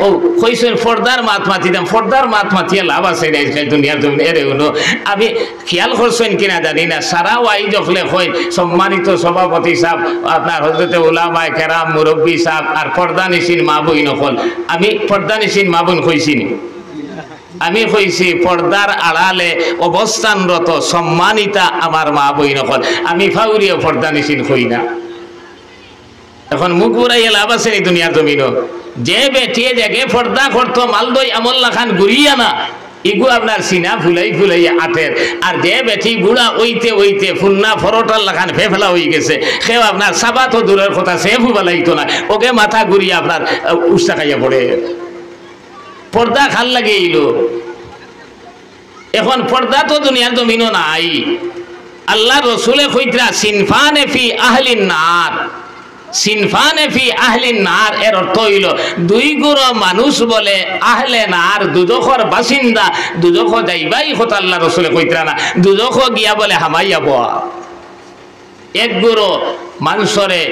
ও কইছেন পর্দার মাত মাতিতাম, পর্দার মাত মাতিয়ে লাভ আছে না আজকাল দুনিয়ার জমিন এরে হলো। আমি খেয়াল করছেন কিনা জানি না, সারা ওয়াইজ হলে কই সম্মানিত সভাপতি সাহেব, আপনার হযরতে উলামায়ে কেরাম, মুরব্বী সাহেব আর পর্দা নিশিন মা বইন হল। আমি পর্দা নিশিন মা বোন কইছিনি, আমি কইছি পর্দার আড়ালে অবস্থানরত সম্মানিতা আমার মা বইন হল। আমি ফাউরিও পর্দা নিশিন কই না। এখন মুখ বুড়াইয়া লাভ আছে এই দুনিয়ার জমিনও। যে বেটিয়ে জাগে পর্দা করতো মালদই আমল্লা খান ঘুরিয়া না, ইগু আপনার সিনা ফুলাই ফুলাইয়া আটের। আর যে বেটি বুড়া ওইতে ওইতে ফুন্না ফরটার লাখান ফেফলা হয়ে গেছে, সেও আপনার সাবা তো দূরের কথা, সে ফুবালাইতো না, ওকে মাথা ঘুরিয়া আপনার উস্তা খাইয়া পড়ে। পর্দা খাল লাগে এলো। এখন পর্দা তো দুনিয়ার জমিনও নাই। আল্লাহ রসুলে কইতরা সিনফানে ফি আহলিন নার, সিনফানে ফি আহলিন নার এর অর্থ হইল দুই গুরো মানুষ বলে আহলে নার, দুজখর বাসিন্দা। দুজখ যাইবাই কথা আল্লাহ রসুলে কইতরা না, দুজখ গিয়া বলে হামাইয়া বয়া। এক গুরো মানুষরে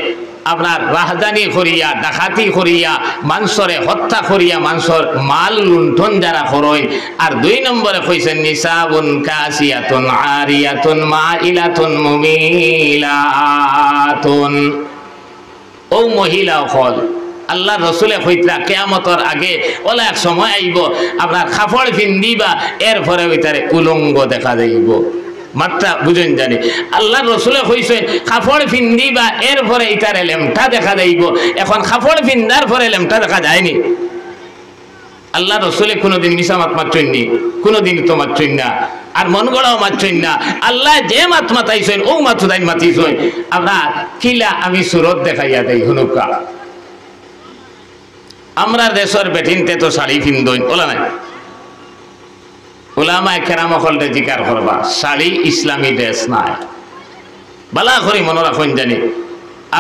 আপনার রাহদানি করিয়া, ডাকাতি করিয়া, মানুষরে হত্যা করিয়া, মানুষের মাল লুণ্ঠন যারা করেন। আর দুই নম্বরে কইছেন নিসাবুন কাসিয়াতুন আরিয়াতুন মাইলাতুন মুমিলাতুন। ও মহিলা হল আল্লাহ রসুলে কইতরা কিয়ামতের আগে ওলা এক সময় আইব আপনার কাপড় পিন্দিবা, এরপরে ওইটারে উলঙ্গ দেখা যাইব। মাত্রা বুঝেন জানি আল্লাহ রসুলে কইছেন কাপড় পিন্দিবা, এরপরে ইটারে লেমটা দেখা যাইব। এখন কাপড় পিন্দার পরে লেমটা দেখা যায়নি। আল্লাহ রসুলে কোনোদিন মিশা মাত মারছেন নি, কোনোদিন তো মারছেন না, আর মন গড়াও মারছেন না। আল্লাহ যে মাত মাতাইছেন ও মাতুদাইন মাতিছেন। আপনার কিলা আমি সুরত দেখাইয়া দেই হুনুকা। আমরা দেশের বেঠিনতে তো শাড়ি পিন্দই বলা নাই। উলামায়ে কেরাম হলতে জিকার করবা শাড়ি ইসলামী ড্রেস নাই। বালা করি মনে রাখুন জানি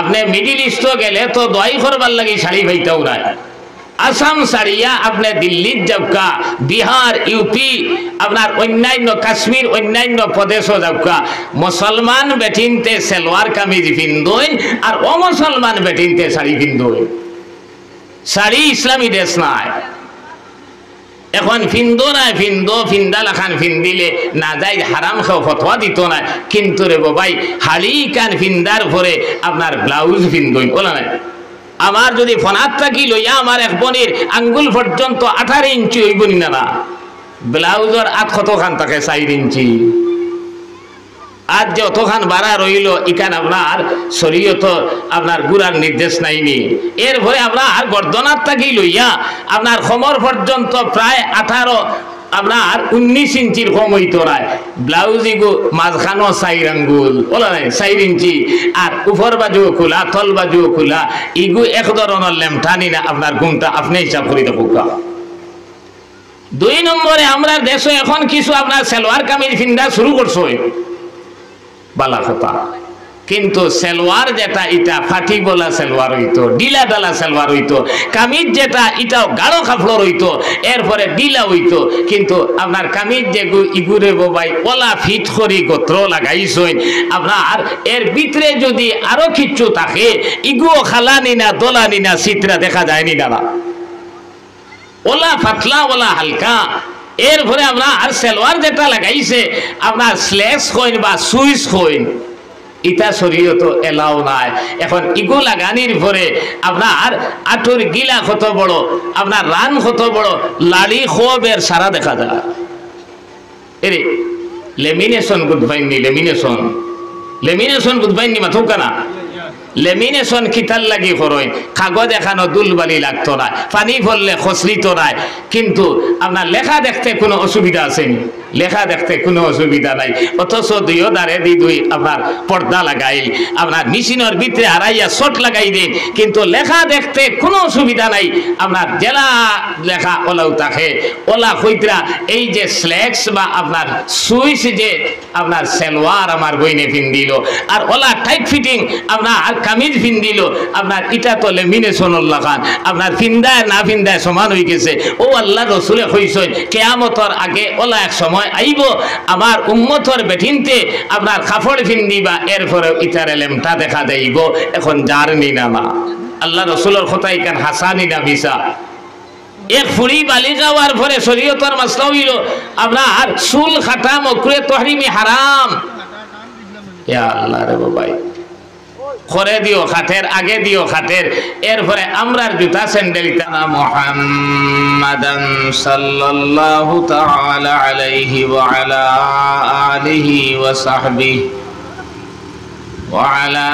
আপনি মিডিল ইস্ট গেলে তো দোয়াই করবার লাগি শাড়ি ভাইটাও নাই। আসাম সারিয়া আপনি দিল্লির যাওকা, বিহার, ইউপি, আপনার অন্যান্য কাশ্মীর, অন্যান্য প্রদেশও যাওকা, মুসলমান বেঠিনতে সেলোয়ার কামিজ পিন্দই আর অমুসলমান বেঠিনতে শাড়ি পিন্দই। শাড়ি ইসলামী ড্রেস নাই। এখন ফিন্দো নাই, ফিন্দো ফিন্দা লাখান ফিন্দিলে না যাই হারাম খাও ফতোয়া দিত না। কিন্তু রে বাবাই হাড়ি কান ফিন্দার পরে আপনার ব্লাউজ ফিন্দই বলা নাই। আমার যদি ফোনাত থাকি লইয়া আমার এক বোনের আঙ্গুল পর্যন্ত 18 ইঞ্চি হইব না না, ব্লাউজের আত কতখান থাকে 4 ইঞ্চি। আজ যে অতখান বাড়া রইল ইখান আপনার শরীয়ত আপনার গুড়ার নির্দেশ নাইনি। এরপরে আপনার গর্দনার থাকি লইয়া আপনার কোমর পর্যন্ত প্রায় 18 আপনার 19 ইঞ্চির কম হইতো না। ব্লাউজ ইগু মাঝখানো 4 আঙ্গুল বলা নাই 4 ইঞ্চি, আর উপর বাজুও খোলা, তল বাজুও খোলা। ইগু এক ধরনের লেমঠানি না আপনার ঘুমটা আপনি হিসাব করি দেখুক। 2 নম্বরে আমরা দেশে এখন কিছু আপনার সালোয়ার কামিজ ফিন্দা শুরু করছো, বালা কথা। কিন্তু সেলওয়ার যেটা এটা ফাটি বলা সেলওয়ার হইতো, ডিলা ডালা সেলওয়ার হইতো। কামিজ যেটা এটাও গাঢ় কাপড় হইতো, এরপরে ডিলা হইতো। কিন্তু আপনার কামিজ যে ইগুরে বাবাই ওলা ফিট করি গোত্র লাগাইছেন, আপনার এর ভিতরে যদি আরো কিচ্ছু থাকে ইগুও খালানি না, দোলানি না, চিত্রা দেখা যায়নি না, ওলা পাতলা ওলা হালকা। এরপরে আমরা আর সেলওয়ার যেটা লাগাইছে আপনার স্লেক্স কইন বা সুইচ কইন, ইটা শরীয়ত এলাও নাই। এখন ইগো লাগানির পরে আপনার আঁটুর গিলা কত বড়, আপনার রান কত বড়, লাড়ি খোবের সারা দেখা যায়। এরে লেমিনেশন বুঝবাইনি, লেমিনেশন লেমিনেশন বুঝবাইনি মাথুক না। লেমিনেশন কিতার লাগি করই, কাগজ এখানো দুলবালি লাগতো না, পানি পড়লে খসলিত নাই। কিন্তু আপনার লেখা দেখতে কোনো অসুবিধা আসেনি, লেখা দেখতে কোনো অসুবিধা নাই। অথচ দুইও দাঁড়ে দুই আপনার পর্দা লাগাইল, আপনার মেশিনের ভিতরে হারাইয়া শট লাগাই দিন, কিন্তু লেখা দেখতে কোনো অসুবিধা নাই। আপনার জেলা লেখা ওলাও থাকে ওলা হইতরা এই যে স্লেক্স বা আপনার সুইচ যে আপনার সেলওয়ার আমার বইনে পিন্দিল, আর ওলা টাইট ফিটিং আপনার কামিজ পিন্দিল, আপনার ইটা তো লেমিনেশন লাগান আপনার ফিন্দায় না ফিন্দায় সমান হয়ে গেছে। ও আল্লাহ রসুলে কইছেন কিয়ামতের আগে ওলা এক সময় আইব আমার উম্মতর বেঠিনতে আপনার কাপড় পিন্দিবা, এরপরে ইটারে লেমটা দেখা দেইব। এখন জারনি না না আল্লাহ রসুলের কথা ইকান হাসানি না মিশা। এক ফুড়ি বালি যাওয়ার পরে শরীয়তের মাসলা হইল আপনার চুল খাটা মকরুহে তাহরিমি হারাম। ইয়া আল্লাহ রে বাবাই, করে দিও খাটের আগে দিও খাটের, এরপরে আমরার জুতা স্যান্ডেল তানা মুহাম্মাদান সাল্লাল্লাহু তাআলা আলাইহি ওয়া আলা আলিহি ওয়া সাহবিহি وعلى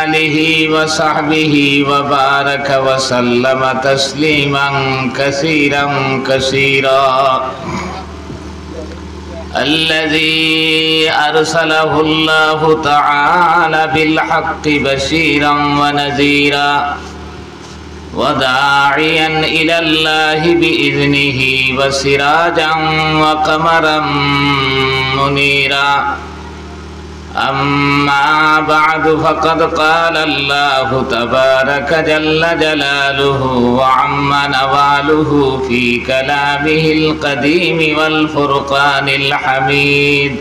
آله وصحبه وبارك وسلم تسليما كثيرا كثيرا. الذي أرسله الله تعالى بالحق بشيرا ونذيرا وداعيا إلى الله بإذنه وسراجا وقمرا منيرا. أما بعد فقد قال الله تبارك جل جلاله وعم نواله في كلامه القديم والفرقان الحميد.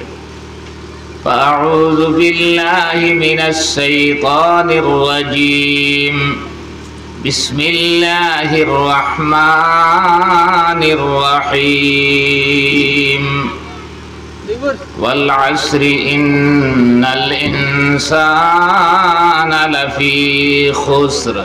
فأعوذ بالله من الشيطان الرجيم. بسم الله الرحمن الرحيم. والعصر إن الإنسان لفي خسر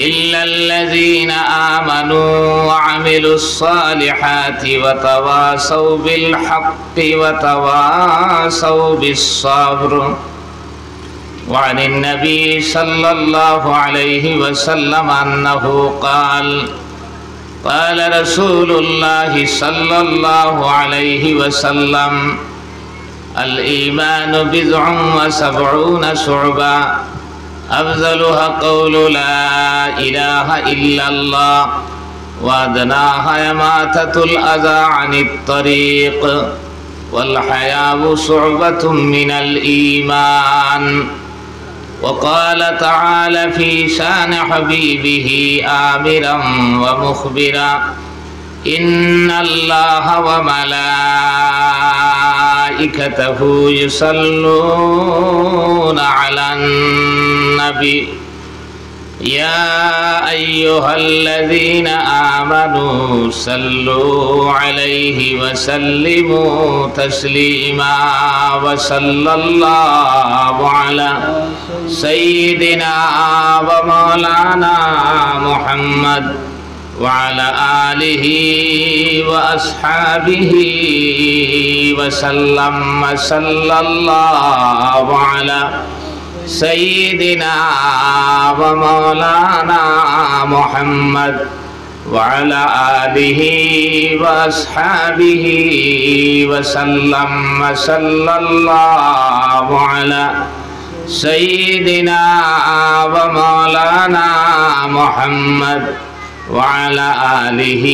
إلا الذين آمنوا وعملوا الصالحات وتواصوا بالحق وتواصوا بالصبر. وعن النبي صلى الله عليه وسلم أنه قال: قال رسول الله صلى الله عليه وسلم: الإيمان بضع وسبعون شعبا أفضلها قول لا إله إلا الله وأدناها إماتة الأذى عن الطريق والحياء شعبة من الإيمان. وقال تعالى في شان حبيبه آمرا ومخبرا: إن الله وملائكته يصلون على النبي يا أيها الذين آمنوا صلوا عليه وسلموا تسليما. وصلى الله على سيدنا ومولانا محمد وعلى آله وأصحابه وسلم. صلى الله على سيدنا ومولانا محمد وعلى آله وأصحابه وسلم. صلى الله على سيدنا ومولانا محمد وعلى آله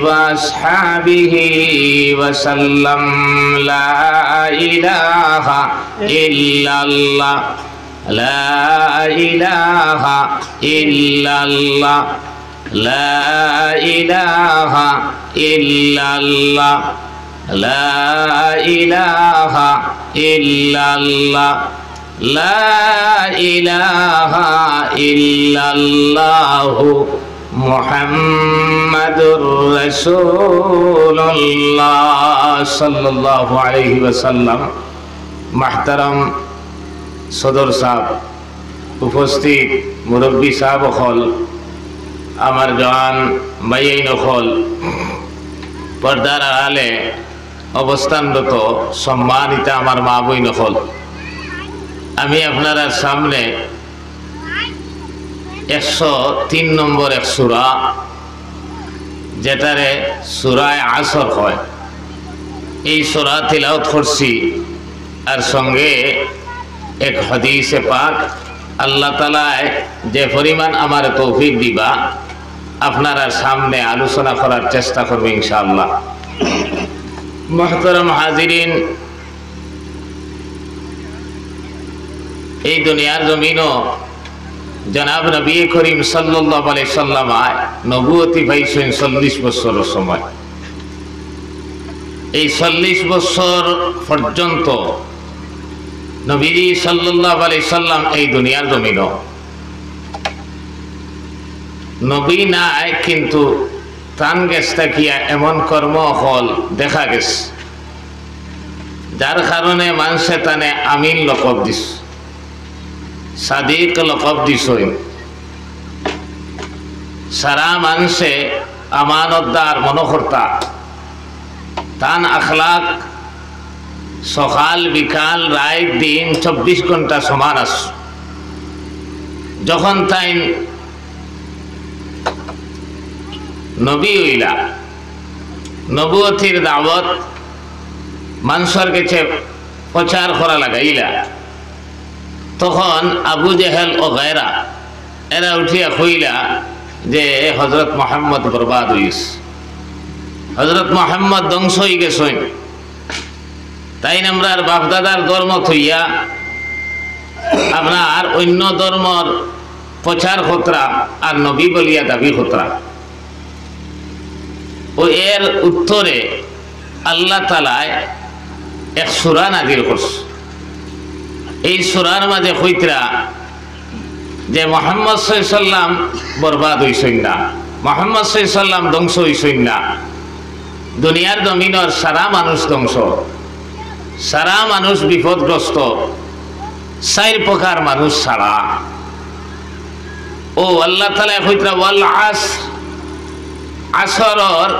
وأصحابه وسلم. لا إله إلا الله لا إله إلا الله لا إله إلا الله لا إله إلا الله لا إله إلا الله মুহাম্মাদুর রাসূলুল্লাহ সাল্লাল্লাহু আলাইহি ওয়াসাল্লাম। মাহতারাম সদর সাহেব, উপস্থিত মুরব্বী সাহেব হল, আমার জওয়ান ভাইয়াইন হল, পর্দার আড়ালে অবস্থানরত সম্মানিত আমার মা বোন হল, আমি আপনারা সামনে 103 নম্বর এক সূরা, যেটারে সূরায়ে আসর হয়, এই সূরা তিলাওয়াত করছি। আর সঙ্গে এক হাদিসে পাক, আল্লাহ তাআলা যে পরিমাণ আমার তৌফিক দিবা আপনারা সামনে আলোচনা করার চেষ্টা করব ইনশাআল্লাহ। মুহতারাম হাজিরিন, এই দুনিয়ার জমিনও জনাব নবী করিম সাল্লাল্লাহু আলাইহি সাল্লাম নবুয়তি পাইছেন 40 বছরের সময়। এই 40 বছর পর্যন্ত নবী সাল্লাল্লাহু আলাইহি সাল্লাম এই দুনিয়ার জমিনও নবী নাই কিন্তু তান গেছটা কিয়া এমন কর্ম হল দেখা গেছে যার কারণে মানুষে তানে আমিন লকব দিস, সাদিক লকব দিস। সারা মানুষে আমানতদার মনোকর্তা, তান আখলাক সকাল বিকাল রাত দিন 24 ঘন্টা সমান আস। যখন তাই নবী হইলা, নবুয়তির দাওয়াত মানুষের কাছে প্রচার করা লাগাইলা, তখন আবু জেহেল ও গায়রা এরা উঠিয়া কইলা যে হযরত মুহাম্মদ বরবাদ হইস, হযরত মুহাম্মদ ধ্বংস হয়ে গেছেন। তাই আমরার বাপদাদার ধর্ম থইয়া আপনার অন্য ধর্মর প্রচার খতরা আর নবী বলিয়া দাবি খতরা। ও এর উত্তরে আল্লাহ তাআলায় এক সূরা নাযিল করছে। এই সূরার মাঝে কইতরা যে মুহাম্মদ সাল্লাল্লাহু আলাইহি সাল্লাম বরবাদ হইছেন না, মুহাম্মদ সাল্লাল্লাহু আলাইহি সাল্লাম ধ্বংস হইছেন না, দুনিয়ার জমিনের সারা মানুষ ধ্বংস, সারা মানুষ বিপদগ্রস্ত, 4 প্রকার মানুষ ছাড়া। ও আল্লাহ তাআলা কইতরা ওয়াল আসর, আসরর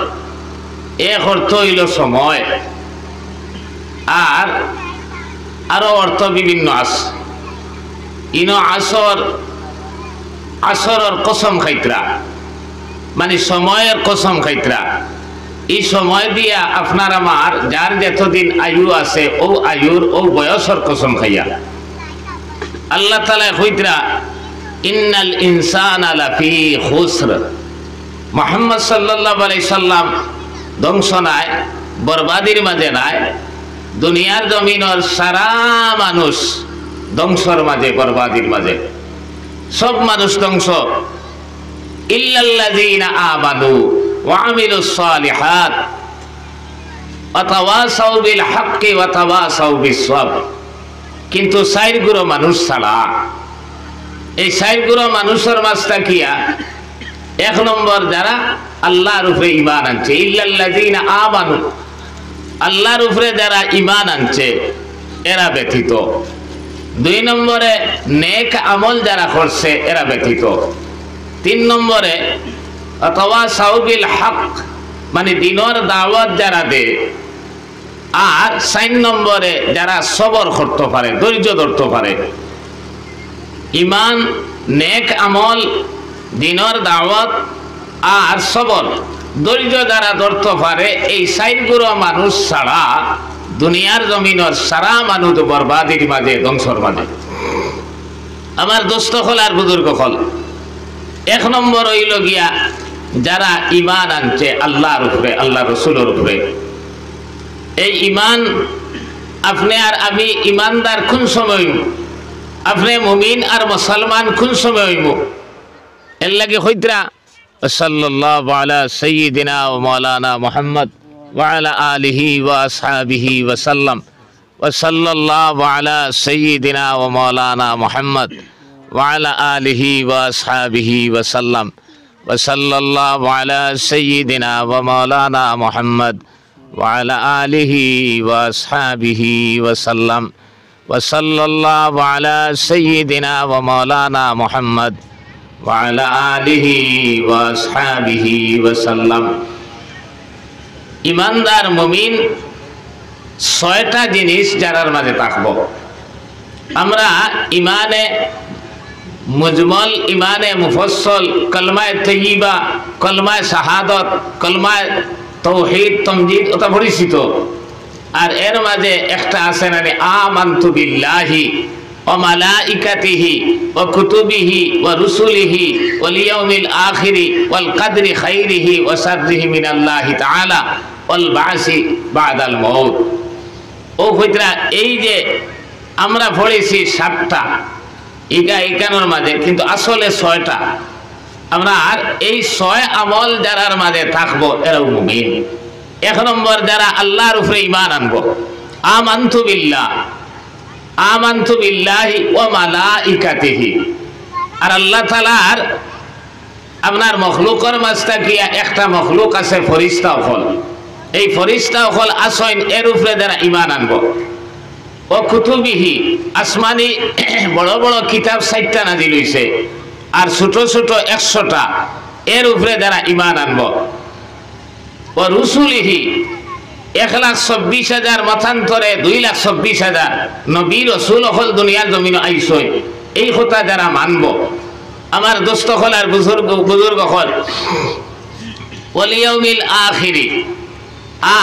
এক অর্থ হইল সময়, আর আরো অর্থ বিভিন্ন আছে। ইনো আসর, আসরর কসম খাইতরা মানে সময়ের কসম খাইতরা। এই সময় দিয়া আপনার আমার যার যতদিন আয়ু আছে ও আয়ুর ও বয়সর কসম খাইয়া আল্লাহ তাআলা কইতরা ইন্নাল ইনসানা লাফি খুসর। মুহাম্মদ সাল্লাল্লাহু আলাইহি সাল্লাম ধ্বংস নাই, বরবাদির মাঝে নাই, দুনিয়ার জমিনের সারা মানুষ ধ্বংসর মাঝে, বরবাদির মাঝে, সব মানুষ ধ্বংস। ইল্লাল্লাযীনা আমানু ওয়া আমিলুস সালিহাত ওয়া তাওয়াসাউ বিল হাক্কি ওয়া তাওয়াসাউ বিস সাবর। কিন্তু 4 গুরু মানুষ ছাড়া, এই 4 গুরু মানুষের মাঝটা কিয়া 1 নম্বর যারা আল্লাহর উপরে ঈমান আনছে, ইল্লাল্লাযীনা আমানু, আল্লাহর উপরে যারা ঈমান আনছে এরা ব্যতীত। 2 নম্বরে নেক আমল যারা করছে এরা ব্যতীত। 3 নম্বরে তাওয়াসাউ বিল হক মানে দিনের দাওয়াত যারা দেয়। আর 4 নম্বরে যারা সবর করতে পারে, ধৈর্য ধরতে পারে। ঈমান, নেক আমল, দিনের দাওয়াত আর সবর, ধৈর্য যারা ধরতে পারে, এই 4 গুরু মানুষ ছাড়া দুনিয়ার জমিনের সারা মানুষ বরবাদির মাঝে, ধ্বংসর মাঝে। আমার দোস্ত হল আর বুজুর্গ হল, 1 নম্বর হইল গিয়া যারা ঈমান আনছে আল্লাহর উপরে, আল্লাহ রসুলের উপরে। এই ঈমান আপনি আর আমি ঈমানদার কোন সময়, আপনি মুমিন আর মুসলমান কোন সময় হইব? এর লাগে হইতরা সাল্লাল্লাহু আলা সাইয়্যিদিনা ওয়া মাওলানা মুহাম্মদ ওয়া আলা আলিহি ওয়া আসহাবিহি ওয়া সাল্লাম ওয়া সাল্লাল্লাহু আলা সাইয়্যিদিনা ওয়া মাওলানা মুহাম্মদ ওয়া আলা আলিহি ওয়া আসহাবিহি ওয়া সাল্লাম ওয়া সাল্লাল্লাহু আলা সাইয়্যিদিনা ওয়া মাওলানা মুহাম্মদ ওয়া আলা আলিহি ওয়া আসহাবিহি ওয়া সাল্লাম ওয়া সাল্লাল্লাহু আলা সাইয়্যিদিনা ওয়া মাওলানা মুহাম্মদ ওয়া আলা আলিহি ওয়া আসহাবিহি ওয়া সাল্লাম। ইমানদার মুমিন 6টা জিনিস যারার মাঝে থাকবো। আমরা ইমানে মুজমল, ইমানে মুফসল, কলমায়ে তয়্যিবা, কলমায়ে শাহাদত, কলমায়ে তাওহীদ তামজিদ ওটা পরিচিত। আর এর মাঝে একটা আছে না, আমানতু বিল্লাহি ওয়া মালাইকাতিহি ওয়া কুতুবিহি ওয়া রুসুলিহি ওয়াল ইয়াউমিল আখিরি ওয়াল কদরি খাইরিহি ওয়া শাররিহি মিনাল্লাহি তাআলা ওয়াল বাসি বাদাল মাউত। ও হইতরা এই যে আমরা পড়েছি 7টা, এখানের মাঝে কিন্তু আসলে 6টা। আমরা আর এই 6 আমল যারার মাঝে থাকবো এরাও মুমিন। 1 নম্বর যারা আল্লাহর উপরে ঈমান আনবো, আমানতু বিল্লাহ, আমানতু বিল্লাহি ওয়া মালাইকাতিহি। আর আল্লাহ তাআলার আপনার মখলুকর মাঝটা গিয়া একটা মখলুক আছে ফরিস্তা অকল, এই ফরিস্তা অকল আসইন এর উপরে যারা ইমান আনবো। ও কুতুবিহি আসমানি বড় বড় কিতাব 60টা নাজিল হইছে, আর ছোট ছোট 100টা, এর উপরে যারা ইমান আনবো। ও রুসুলিহি 1,24,000 মতান্তরে 2,24,000 নবী রসুল হল দুনিয়ার জমিন আইসই, এই কথা যারা মানব, আমার দোস্ত হল আর বুজুর্গ হল, ওয়াল ইয়াউমিল আখিরি,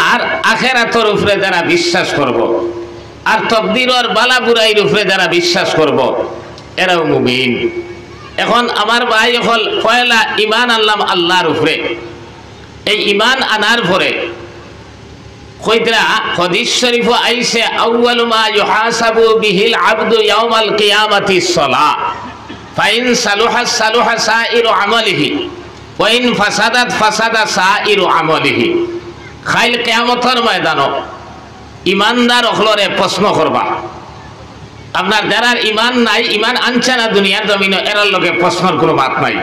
আর আখিরাতের উপরে যারা বিশ্বাস করব, আর তকদিরের বালা বুরাইর উপরে যারা বিশ্বাস করব, এরাও মুমিন। এখন আমার ভাই হল পয়লা ইমান আনলাম আল্লাহর উপরে। এই ইমান আনার পরে কইতরা হাদিস শরীফ আইছে আউয়ালু মা ইউহাসাবু বিহিল আবদু ইয়াউমাল কিয়ামাতিস সালাহ ফাইন সালুহা সালুহা সাইরু আমালিহি ওয়া ইন ফাসাদাত ফাসাদা সাইরু আমালিহি। খাইল কিয়ামতের ময়দানো ইমানদার হলরে প্রশ্ন করবা, আপনার যারা ইমান নাই, ইমান আনছে না দুনিয়ার জমিনে, এরার লগে প্রশ্নের কোনো বাত নাই।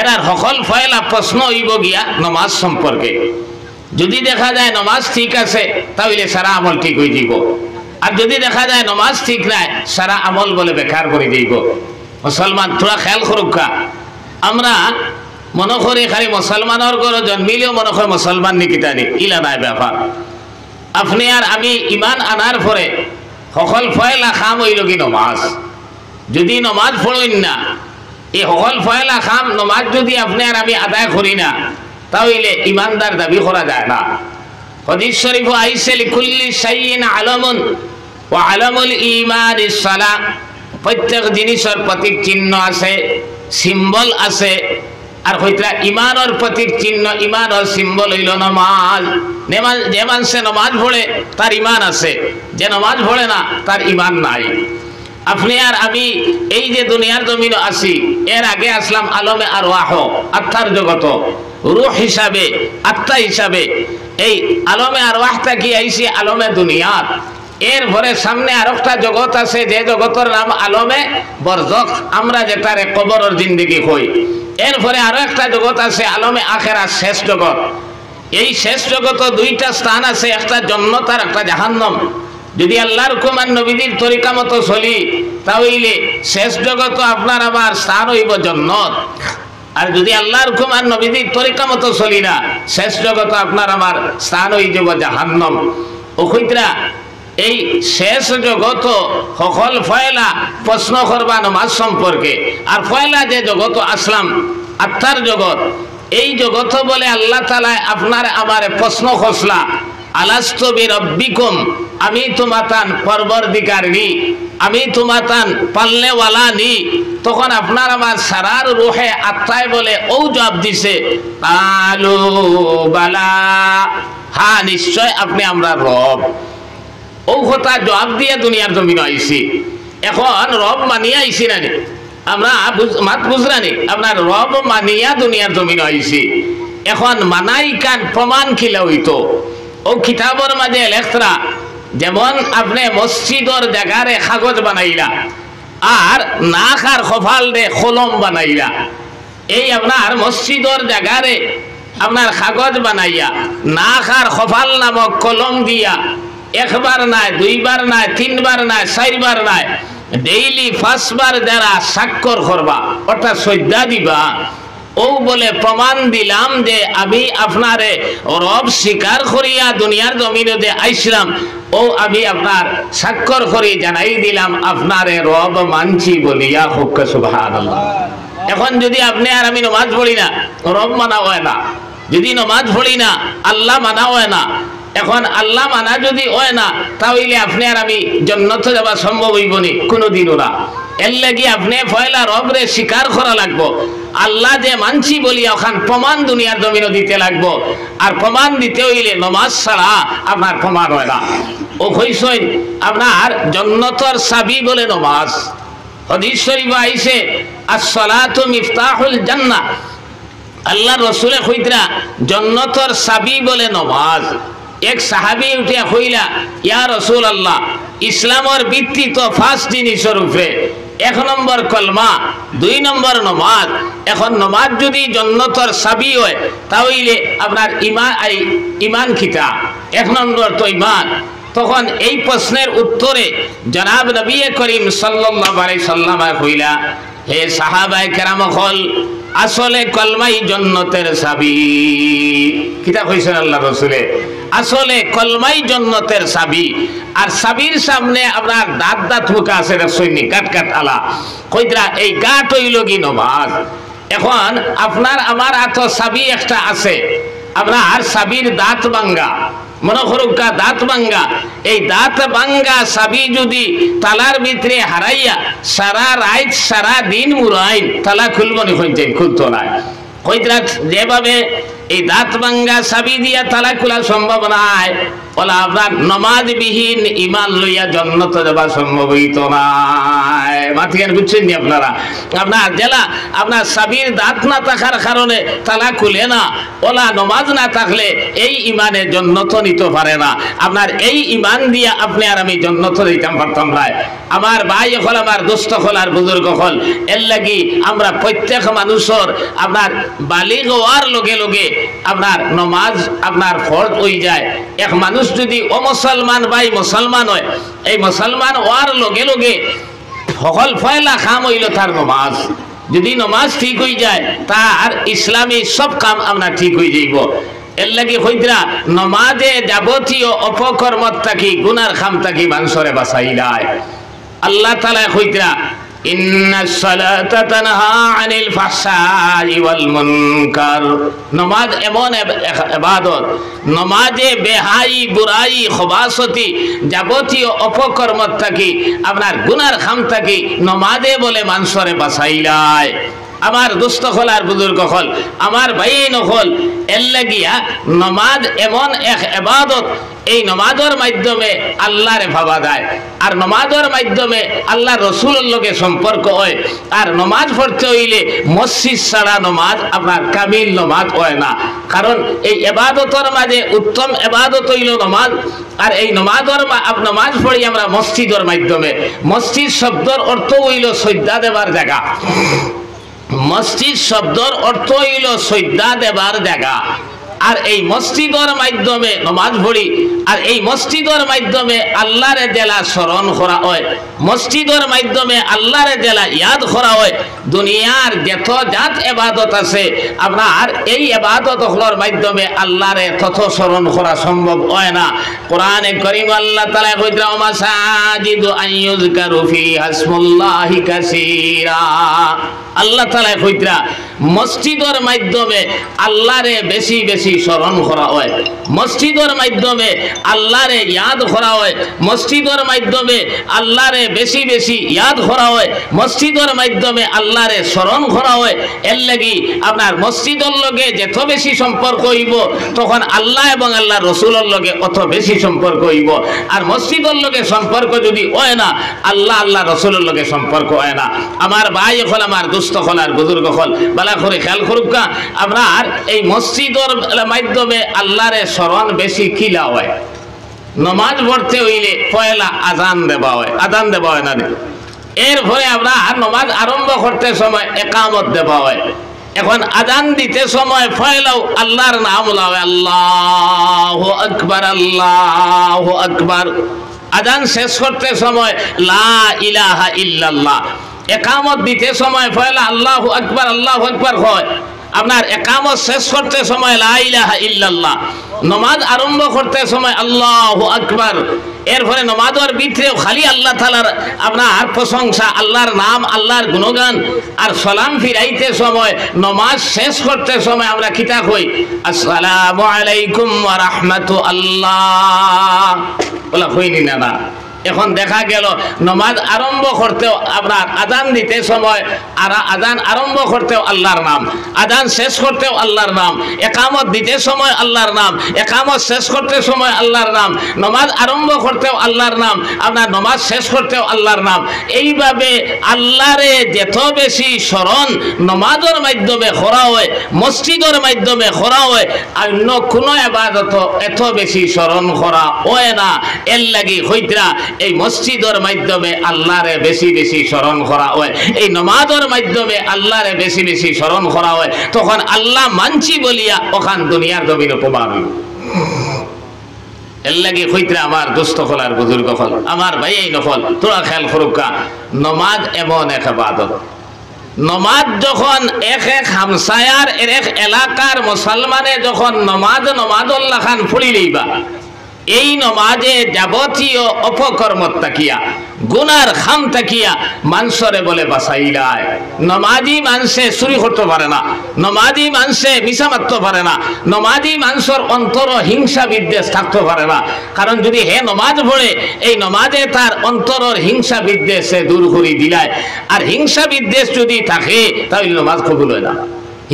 এরার সকল ফয়লা প্রশ্ন হইব গিয়া নমাজ সম্পর্কে। যদি দেখা যায় নমাজ ঠিক আছে তাহলে সারা আমল ঠিক হয়ে যাব, আর যদি দেখা যায় নমাজ ঠিক নাই সারা আমল বলে বেকার করে দিব। মুসলমান তোরা খেয়াল করুকা, আমরা মনে করি খালি মুসলমানের ঘরে জন্মিলেও মনে হয় মুসলমান নিকিতানি, ইলা নাই ব্যাপার। আপনি আর আমি ইমান আনার পরে সকল ফয়লা খাম হইল কি নমাজ। যদি নমাজ পড়ইন না, এই সকল ফয়লা খাম নমাজ যদি আপনি আর আমি আদায় করি না, তাহলে ইমানদার দাবি করা যায় না। হাদিস শরীফ আইছে লিকুল্লি শাইইন আলামুন ওয়া আলামুল ঈমানিস সালাহ, প্রত্যেক জিনিসের প্রতীক চিহ্ন আছে, সিম্বল আছে, আর হইতরা ইমানের প্রতীক চিহ্ন, ইমানের সিম্বল হইল নামাজ। যে মানুষে নামাজ পড়ে তার ইমান আছে, যে নামাজ পড়ে না তার ইমান নাই। আপনি আর আমি এই যে দুনিয়ার জমিন আছি, এর আগে আসলাম আলমে আরওয়াহ, আত্মার জগত, রূহ হিসাবে, আত্মা হিসাবে। এই আলমে আরওয়াহটা কি আইছি আলমে দুনিয়াত। এরপরে সামনে আর একটা জগৎ আছে, যে জগতের নাম আলমে বরজখ, আমরা যেটারে কবরের জিন্দেগি কই। এরপরে আরো একটা জগৎ আছে আলমে আখেরাত, শেষ জগৎ। এই শেষ জগত দুইটা স্থান আছে, একটা জান্নাত আর একটা জাহান্নাম। যদি আল্লাহর হুকুম আর নবীর তরিকা মতো চলি, তাহলে শেষ জগত আপনার আমার স্থান হইব জান্নাত। আর যদি আল্লাহর হুকুম আর নবীর তরিকা মতো চলি না, শেষ জগত আপনার আমার স্থান হয়ে যাব জাহান্নাম। ও কইতরা এই শেষ জগত সকল ফয়লা প্রশ্ন করবা নামাজ সম্পর্কে। আর ফয়লা যে জগত আসলাম আত্মার জগৎ, এই জগত বলে আল্লাহ তাআলা আপনার আমার প্রশ্ন খসলা, আলাস্তু বিরব্বিকুম, আমি তোমাতান পরবর্তীকার নি, আমি তোমাতান পালনেওয়ালা নি। তখন আপনার আমার সারার রুহে আত্মায় বলে ও জবাব দিছে, কালু বালা, হ্যাঁ নিশ্চয় আপনি আমরা রব। ও কথা জবাব দিয়ে দুনিয়ার জমিন আইছি। এখন রব মানিয়া আইছি না, আমরা মাত বুঝরানি, আপনার রব মানিয়া দুনিয়ার জমিন আইছি। এখন মানাই কান প্রমাণ খিলা হইতো। ও কিতাবর মাঝে লেখরা, যেমন আপনি মসজিদর জায়গারে কাগজ বানাইলা, আর নাক আর কপাল রে কলম বানাইলা। এই আপনার মসজিদর জায়গারে আপনার কাগজ বানাইয়া নাক আর কপাল নামক কলম দিয়া একবার নাই, দুইবার নাই, তিনবার নাই, চারবার নাই, ডেইলি 5 বার যারা স্বাক্ষর করবা অর্থাৎ শ্রদ্ধা দিবা, ও বলে প্রমাণ দিলাম যে আমি আপনারে রব স্বীকার করিয়া দুনিয়ার জমিনে যে আইসলাম, ও আমি আপনার স্বাক্ষর করি জানাই দিলাম আপনারে রব মানছি বলিয়া, হুক সুবহানাল্লাহ। এখন যদি আপনি আর আমি নামাজ পড়ি না, রব মানা হয় না। যদি নামাজ পড়ি না, আল্লাহ মানা হয় না। এখন আল্লাহ মানা যদি হয় না, তাহলে আপনি আর আমি জান্নাত যাওয়া সম্ভব হইব নি? কোনোদিনও না। এর লাগি আপনি পয়লা রবরে স্বীকার করা লাগবো, আল্লাহ যে মানছি বলিয়া ওখান প্রমাণ দুনিয়ার জমিনও দিতে লাগবো। আর প্রমাণ দিতে হইলে নমাজ ছাড়া আপনার প্রমাণ হয় না। ও কইসইন আপনার জান্নাতের চাবি বলে নমাজ। হাদিস শরীফে আইছে আস-সালাতু মিফতাহুল জান্নাহ, আল্লাহ রসুলে কইতরা জান্নাতের চাবি বলে নমাজ। এক সাহাবী উঠিয়া কইলা, ইয়া রাসূলুল্লাহ, ইসলামের ভিত্তি তো 5 জিনিসের উপরে, এক নম্বর কলমা, 2 নম্বর নমাজ। এখন নমাজ যদি জন্নতর চাবি হয় তাহলে আপনার ইমান কিতা? 1 নম্বর তো ইমান। তখন এই প্রশ্নের উত্তরে জনাব নবী করিম সাল্লাল্লাহু আলাইহি সাল্লাম কইলা, হে সাহাবায়ে কেরাম হল, আসলে কলমাই জন্নতের চাবি। কিতা কইছেন আল্লাহ রাসূলে? আসলে কলমাই জন্নতের চাবি। আর চাবির সামনে আপনার দাঁত মুখা আছে, সৈনিক কাট আলা কইরা, এই গাট হইল কি নমাজ। এখন আপনার আমার হাত চাবি একটা আছে, আপনার চাবির দাঁত ভাঙ্গা, মনে করুক দাঁত ভাঙ্গা। এই দাঁত ভাঙ্গা চাবি যদি তালার ভিতরে হারাইয়া সারা রাত সারা দিন মুরাইন, তালা খুলব নি? খুলতো না। কইরা যেভাবে এই দাঁত ভাঙ্গা চাবি দিয়া তালা খোলা সম্ভব নয়, বলা আপনার নমাজবিহীন ইমান লইয়া জন্নত যাওয়া সম্ভব হইত না। মাথিয়ান বুঝছেন নি আপনারা? আপনার জেলা আপনার চাবির দাঁত না থাকার কারণে তালা খুলে না, ওলা নমাজ না থাকলে এই ইমানে জন্নত নিতে পারে না। আপনার এই ইমান দিয়া আপনি আর আমি জন্নত দিতাম পারতাম না। আমার ভাই হল, আমার দোস্ত হল, আর বুজুর্গ হল, এর লাগি আমরা প্রত্যেক মানুষের আপনার বালিগ হওয়ার লগে লগে আপনার নমাজ আপনার ফরজ হয়ে যায়। এক মানুষ যদি অমুসলমান ভাই মুসলমান হয়, এই মুসলমান হওয়ার লগে লগে সকল পয়লা কাম হইল তার নমাজ। যদি নমাজ ঠিক হয়ে যায় তার ইসলামী সব কাম আপনার ঠিক হয়ে যাইব। এর লাগি হইতরা নমাজে যাবতীয় অপকর্মত থাকি, গুনার খাম থাকি মানুষরে বাঁচাইলায়। আল্লাহ তাআলা হইতরা, ইন্নাস সালাতা তানহা আনিল ফাহশাই ওয়াল মুনকার। নমাজ এমন ইবাদত, নমাজে বেহাই বুরাই খবাসতি যাবতীয় অপকর্মত থাকি আপনার গুনার খাম থাকি নমাজে বলে মানুষরে বাঁচাইলায়। আমার দোস্ত হল আর বুজুর্গ হল, আমার ভাই নহল, এর লাগিয়া নমাজ এমন এক ইবাদত, এই নমাজের মাধ্যমে আল্লাহরে ভাবা যায়। আর নমাজের মাধ্যমে আল্লাহ রসুলের লগে সম্পর্ক হয়। আর নমাজ পড়তে হইলে মসজিদ ছাড়া নমাজ আপনার কামিল নমাজ হয় না। কারণ এই ইবাদতের মাঝে উত্তম ইবাদত হইল নমাজ। আর এই নমাজ পড়ি আমরা মসজিদের মাধ্যমে। মসজিদ শব্দর অর্থ হইল সজ্জা দেবার জায়গা। মসজিদ শব্দর অর্থ হইল সজ্জা দেবার জায়গা। আর এই মসজিদের মাধ্যমে নমাজ পড়ি, আর এই মসজিদের মাধ্যমে আল্লাহরে জেলা স্মরণ করা হয়, মসজিদের মাধ্যমে আল্লাহরে জেলা ইয়াদ করা হয়। দুনিয়ার যত জাত ইবাদত আছে আপনার এই ইবাদতগুলোর মাধ্যমে আল্লাহরে তত স্মরণ করা সম্ভব হয় না। কোরআনে কারীম আল্লাহ তাআলা কইরা, মাসাজিদু আইয়ুযকারু ফিহা ইসমুল্লাহি কাসীরা। আল্লাহ তাআলা কইরা মসজিদের মাধ্যমে আল্লাহরে বেশি বেশি স্মরণ করা হয়, মসজিদের মাধ্যমে আল্লাহরে ইয়াদ করা হয়, মসজিদের মাধ্যমে আল্লাহরে বেশি বেশি ইয়াদ করা হয়, মসজিদের মাধ্যমে আল্লাহরে স্মরণ করা হয়। এর লাগি আপনার মসজিদের লগে যত বেশি সম্পর্ক হইব তখন আল্লাহ এবং আল্লাহ রসুলের লগে অত বেশি সম্পর্ক হইব। আর মসজিদের লগে সম্পর্ক যদি হয় না, আল্লাহ আল্লাহ রসুলের লগে সম্পর্ক হয় না। আমার ভাই হল, আমার দুস্থ হল, আর বুজুর্গ হল, বালা করে খেয়াল করুক, আপনার এই মসজিদের মাধ্যমে আল্লাহরে স্মরণ বেশি কিলা হয়। নমাজ পড়তে হইলে পয়লা আজান দেওয়া হয়, আজান দেওয়া হয় না। এরপরে আমরা নমাজ আরম্ভ করতে সময় একামত দেওয়া হয়। এখন আজান দিতে সময় পয়লাও আল্লাহর নাম হয়, আল্লাহু আকবার, আল্লাহু আকবার। আজান শেষ করতে সময় লা ইলাহা ইল্লাল্লাহ। একামত দিতে সময় পয়লা আল্লাহু আকবার, আল্লাহু আকবার হয়। আপনার একামত শেষ করতে সময় লা ইলাহা ইল্লাল্লাহ। নমাজ আরম্ভ করতে সময় আল্লাহু আকবার। এরপরে নমাজের ভিতরেও খালি আল্লাহ তাআলার আপনার প্রশংসা, আল্লাহর নাম, আল্লাহর গুণগান। আর সালাম ফিরাইতে সময়, নমাজ শেষ করতে সময় আমরা কিতা কই, আসসালামু আলাইকুম ওয়া রাহমাতুল্লাহ। বলা হইনি না? এখন দেখা গেল নমাজ আরম্ভ করতেও আপনার আজান দিতে সময় আর আজান আরম্ভ করতেও আল্লাহর নাম, আজান শেষ করতেও আল্লাহর নাম, একামত দিতে সময় আল্লাহর নাম, একামত শেষ করতে সময় আল্লাহর নাম, নমাজ আরম্ভ করতেও আল্লাহর নাম, আপনার নমাজ শেষ করতেও আল্লাহর নাম। এইভাবে আল্লাহরে যত বেশি স্মরণ নমাজের মাধ্যমে করা হয়, মসজিদের মাধ্যমে করা হয়, অন্য কোনো ইবাদত এত বেশি স্মরণ করা হয় না। এর লাগি হইতরা এই মসজিদের মাধ্যমে আল্লাহরে বেশি বেশি স্মরণ করা হয়, এই নমাজের মাধ্যমে আল্লাহরে বেশি বেশি স্মরণ করা হয়, তখন আল্লাহ মানছি বলিয়া ওখান দুনিয়ার জমিন উপবার হইল। এর লাগে হইতে আমার দোস্ত হল আর বুজুর্গ হল, আমার ভাই এই নকল তোরা খেয়াল করুকা, নমাজ এমন এক ইবাদত, নমাজ যখন এক এক হামসায়ার এক এলাকার মুসলমানে যখন নমাজুল্লাহ খান ফুড়ি লইবা, এই নমাজে যাবতীয় অপকর্ম তাকিয়া গুনার খাম তাকিয়া মানুষরে বলে বাঁচাইলায়। নমাজি মানুষে চুরি করতে পারে না, নমাজি মানুষে মিশা মারতে পারে না, নমাজি মানুষের অন্তর হিংসা বিদ্বেষ থাকতে পারে না। কারণ যদি হে নমাজ পড়ে, এই নমাজে তার অন্তরের হিংসা বিদ্বেষে দূর করে দিলায়। আর হিংসা বিদ্বেষ যদি থাকে তাহলে নমাজ কবুল হয় না।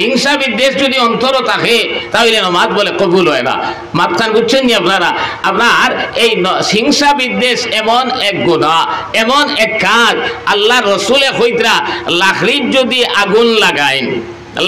হিংসা বিদ্বেষ যদি অন্তর থাকে তাহলে নমাজ বলে কবুল হয় না। মাপখান বুঝছেন নি আপনারা? আপনার এই হিংসা বিদ্বেষ এমন এক গুনাহ, এমন এক কাজ, আল্লাহ রসুলে কইতরা লাকড়ির যদি আগুন লাগাইন,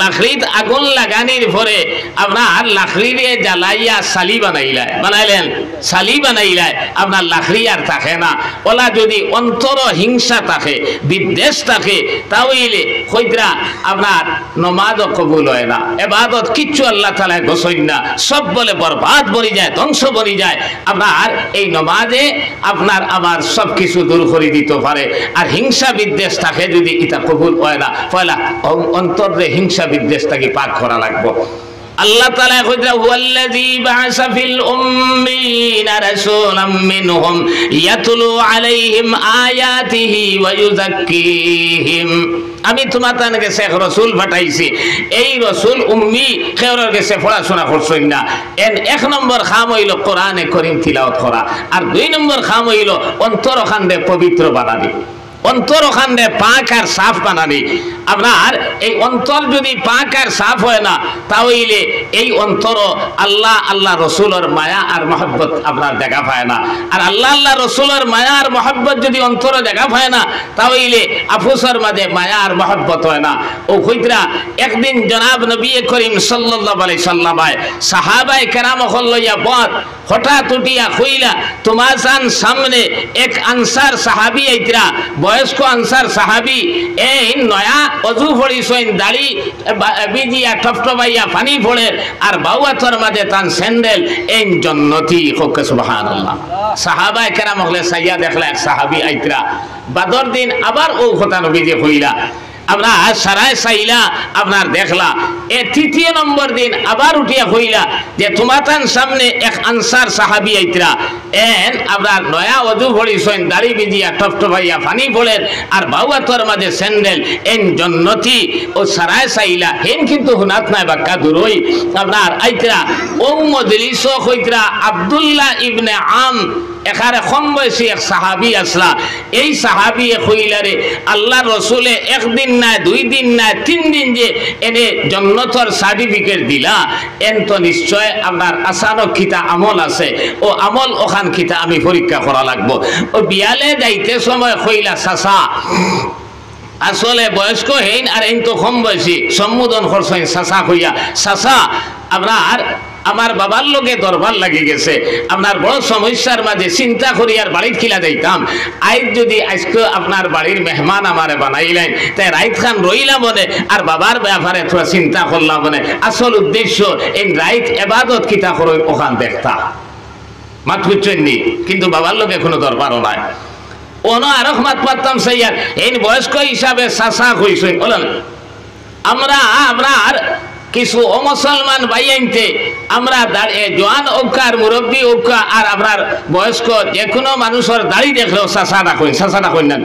লাকড়িত আগুন লাগানির পরে আপনার লাকড়িরে জ্বালাইয়া সালি বানাইলেন সালি বানাইলাই, আপনার লাকড়ি আর থাকে না। ওলা যদি অন্তর হিংসা থাকে, বিদ্বেষ থাকে, তাহলে কইতরা আপনার নমাজও কবুল হয় না, এবাদত কিচ্ছু আল্লাহ তাআলা গোসইন না, সব বলে বরবাদ বনি যায়, ধ্বংস বনি যায়। আপনার এই নমাজে আপনার আমার সব কিছু দূর করে দিতে পারে। আর হিংসা বিদ্বেষ থাকে যদি এটা কবুল হয় না, পয়লা অন্তরে হিংসা বিদ্বেষটাকে পাক করা লাগবে। আল্লাহ তাআলা কইরা হুয়াল্লাযী বা'আসা ফিল উম্মিয়িনা রাসূলাম মিনহুম ইয়াতলু আলাইহিম আয়াতিহি ওয়া ইউযাক্কিহিম। আমি তোমাদের কাছে এক রাসূল পাঠাইছি, এই রাসূল উম্মি খেওরের কাছে পড়াশোনা করছেন না। এক নম্বর কাম হইল কোরআনে কারীম তিলাওয়াত করা, আর দুই নম্বর কাম হইল অন্তরখানে পবিত্র বানানি, অন্তরখানে পাক আর সাফ বানানি। আপনার এই অন্তর যদি পাক আর সাফ হয় না, তাহলে এই অন্তর আল্লাহ আল্লাহ রসুলের মায়া আর মহব্বত আপনার দেখা পায় না। আর আল্লাহ আল্লাহ রসুলের মায়া আর মহব্বত যদি অন্তরে দেখা পায় না, তাহলে আফুসের মাঝে মায়া আর মহব্বত হয় না। ও কইতরা একদিন জনাব নবী করিম সাল্লাল্লাহু আলাইহি সাল্লাম সাহাবায়ে কেরাম লইয়া বদ হঠাৎ উঠিয়া কইলা, তোমার সামনে এক আনসার সাহাবী আইতরা, বয়স্ক আনসার সাহাবী, এই নয়া অজু ফড়িছেন, দাড়ি বিজিয়া টপটপাইয়া পানি ফোড়ে, আর বাউয়াতর মাঝে তান স্যান্ডেল, এই জন্নতি হোক সুবহানাল্লাহ। সাহাবায়ে কেরাম হলে সাইয়া দেখলা এক সাহাবী আইতরা, বাদর দিন আবার ও কথা নবীজি কইলা, আমরা সারায় চাইলা আপনার দেখলা। এ তৃতীয় নম্বর দিন আবার উঠিয়া কইলা যে তোমার সামনে এক আনসার সাহাবী আইতরা, এন আপনার নয়া অজু ফড়িছেন, দাড়ি বিজিয়া টপটপাইয়া পানি ফোড়েন, আর বাউয়াতর মাঝে স্যান্ডেল, এন জন্নতি। ও সারায় চাইলা হেন কিন্তু হুনাত নাই বাক্কা দূরই আপনার আইতরা। ও মজলিস কইতরা আব্দুল্লাহ ইবনে আম এখানে কম বয়সী এক সাহাবী আসলা। এই সাহাবী কইলারে আল্লাহ রসুলে একদিন না, দুই দিন না, 3 দিন যে এনে জন্নতর সার্টিফিকেট দিলা, এন তো নিশ্চয় আপনার আসানক খিতা আমল আছে, ও আমল ওখান খিতা আমি পরীক্ষা করা লাগবো। ও বিয়ালে যাইতে সময় কইলা চাচা, আসলে বয়স্ক হেইন আর এই তো কম বয়সী, সম্বোধন করছেন চাচা কইয়া, চাচা আপনার আমার বাবার লোকে দরবার লাগি গেছে, আপনার বড় সমস্যার মাঝে চিন্তা করি আর বাড়ির খিলা যাইতাম। আজ যদি আজকে আপনার বাড়ির মেহমান আমারে বানাইলেন, তাই রাইত খান রইলাম মনে, আর বাবার ব্যাপারে তোরা চিন্তা করলাম মনে। আসল উদ্দেশ্য এই রাইত এবাদত কিতা করে ওখান দেখতা, মাত বুঝছেন নি? কিন্তু বাবার লোকে কোনো দরবারও নাই। ওনো আরো মাত পারতাম সাইয়ার এই বয়স্ক হিসাবে চাচা কইছেন। বলেন আমরা আপনার কিছু অমুসলমান ভাইয়াইনতে আমরা জোয়ান ঔকার মুরব্বী ঔকা আর আপনার বয়স্ক যে কোনো মানুষের দাড়ি দেখলেও চাচা ডাকইন না,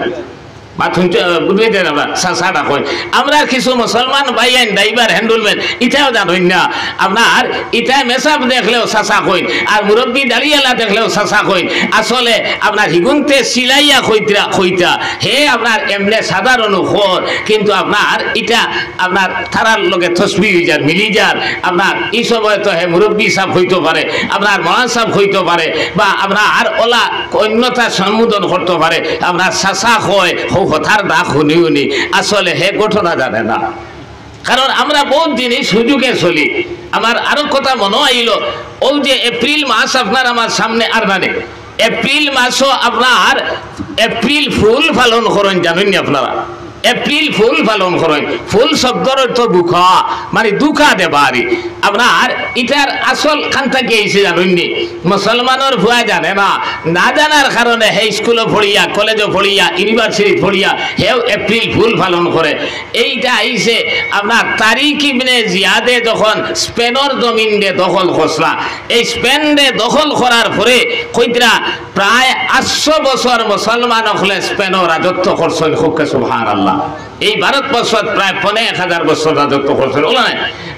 আমরা কিছু মুসলমান ভাইয়াইন ড্রাইভার হ্যান্ডলম্যান ইটাও জানেন না, আপনার ইটাই মেসাব দেখলেও চাচা কইন, আর মুরব্বী দাড়িয়ালা দেখলেও চাচা কইন। আসলে আপনার হিগুনতে সিলাইয়া খইতা হে আপনার এমনি সাধারণ খর, কিন্তু আপনার এটা আপনার থারার লগে তসবি হয়ে যার মিলি যার। আপনার এই সময় তো হে মুরব্বী সাহেব হইতে পারে, আপনার মহান সাহেব হইতে পারে, বা আপনার ওলা অন্যতা সম্বোধন করতে পারে। আপনার চাচা কয় কথার দাগ শুনি শুনি আসলে হে ঘটনা জানে না। কারণ আমরা বহুত জিনিস সুযোগে চলি। আমার আরো কথা মনে আইল, ও যে এপ্রিল মাস আপনার আমার সামনে আর মানে এপ্রিল মাসও আপনার এপ্রিল ফুল পালন করেন জানেন নি আপনারা? এপ্রিল ফুল পালন করেন। ফুল শব্দর অর্থ বুকা, মানে দুঃখা দেবারি। আপনার ইটার আসল খান্তা কি এসে জানেননি? মুসলমানের ভুয়া জানে না, না জানার কারণে হে স্কুলে পড়িয়া, কলেজে পড়িয়া, ইউনিভার্সিটি পড়িয়া হেও এপ্রিল ফুল পালন করে। এইটা আইসে আপনার তারিক ইবনে জিয়াদে যখন স্পেনের জমিনে দখল করছলা, এই স্পেনে দখল করার পরে কইতরা প্রায় 800 বছর মুসলমান হলে স্পেনের রাজত্ব করছেন। খুবকে সুবহানাল্লাহ। এই ভারতবর্ষ প্রায় 15,000 বছর রাজত্ব করছেন।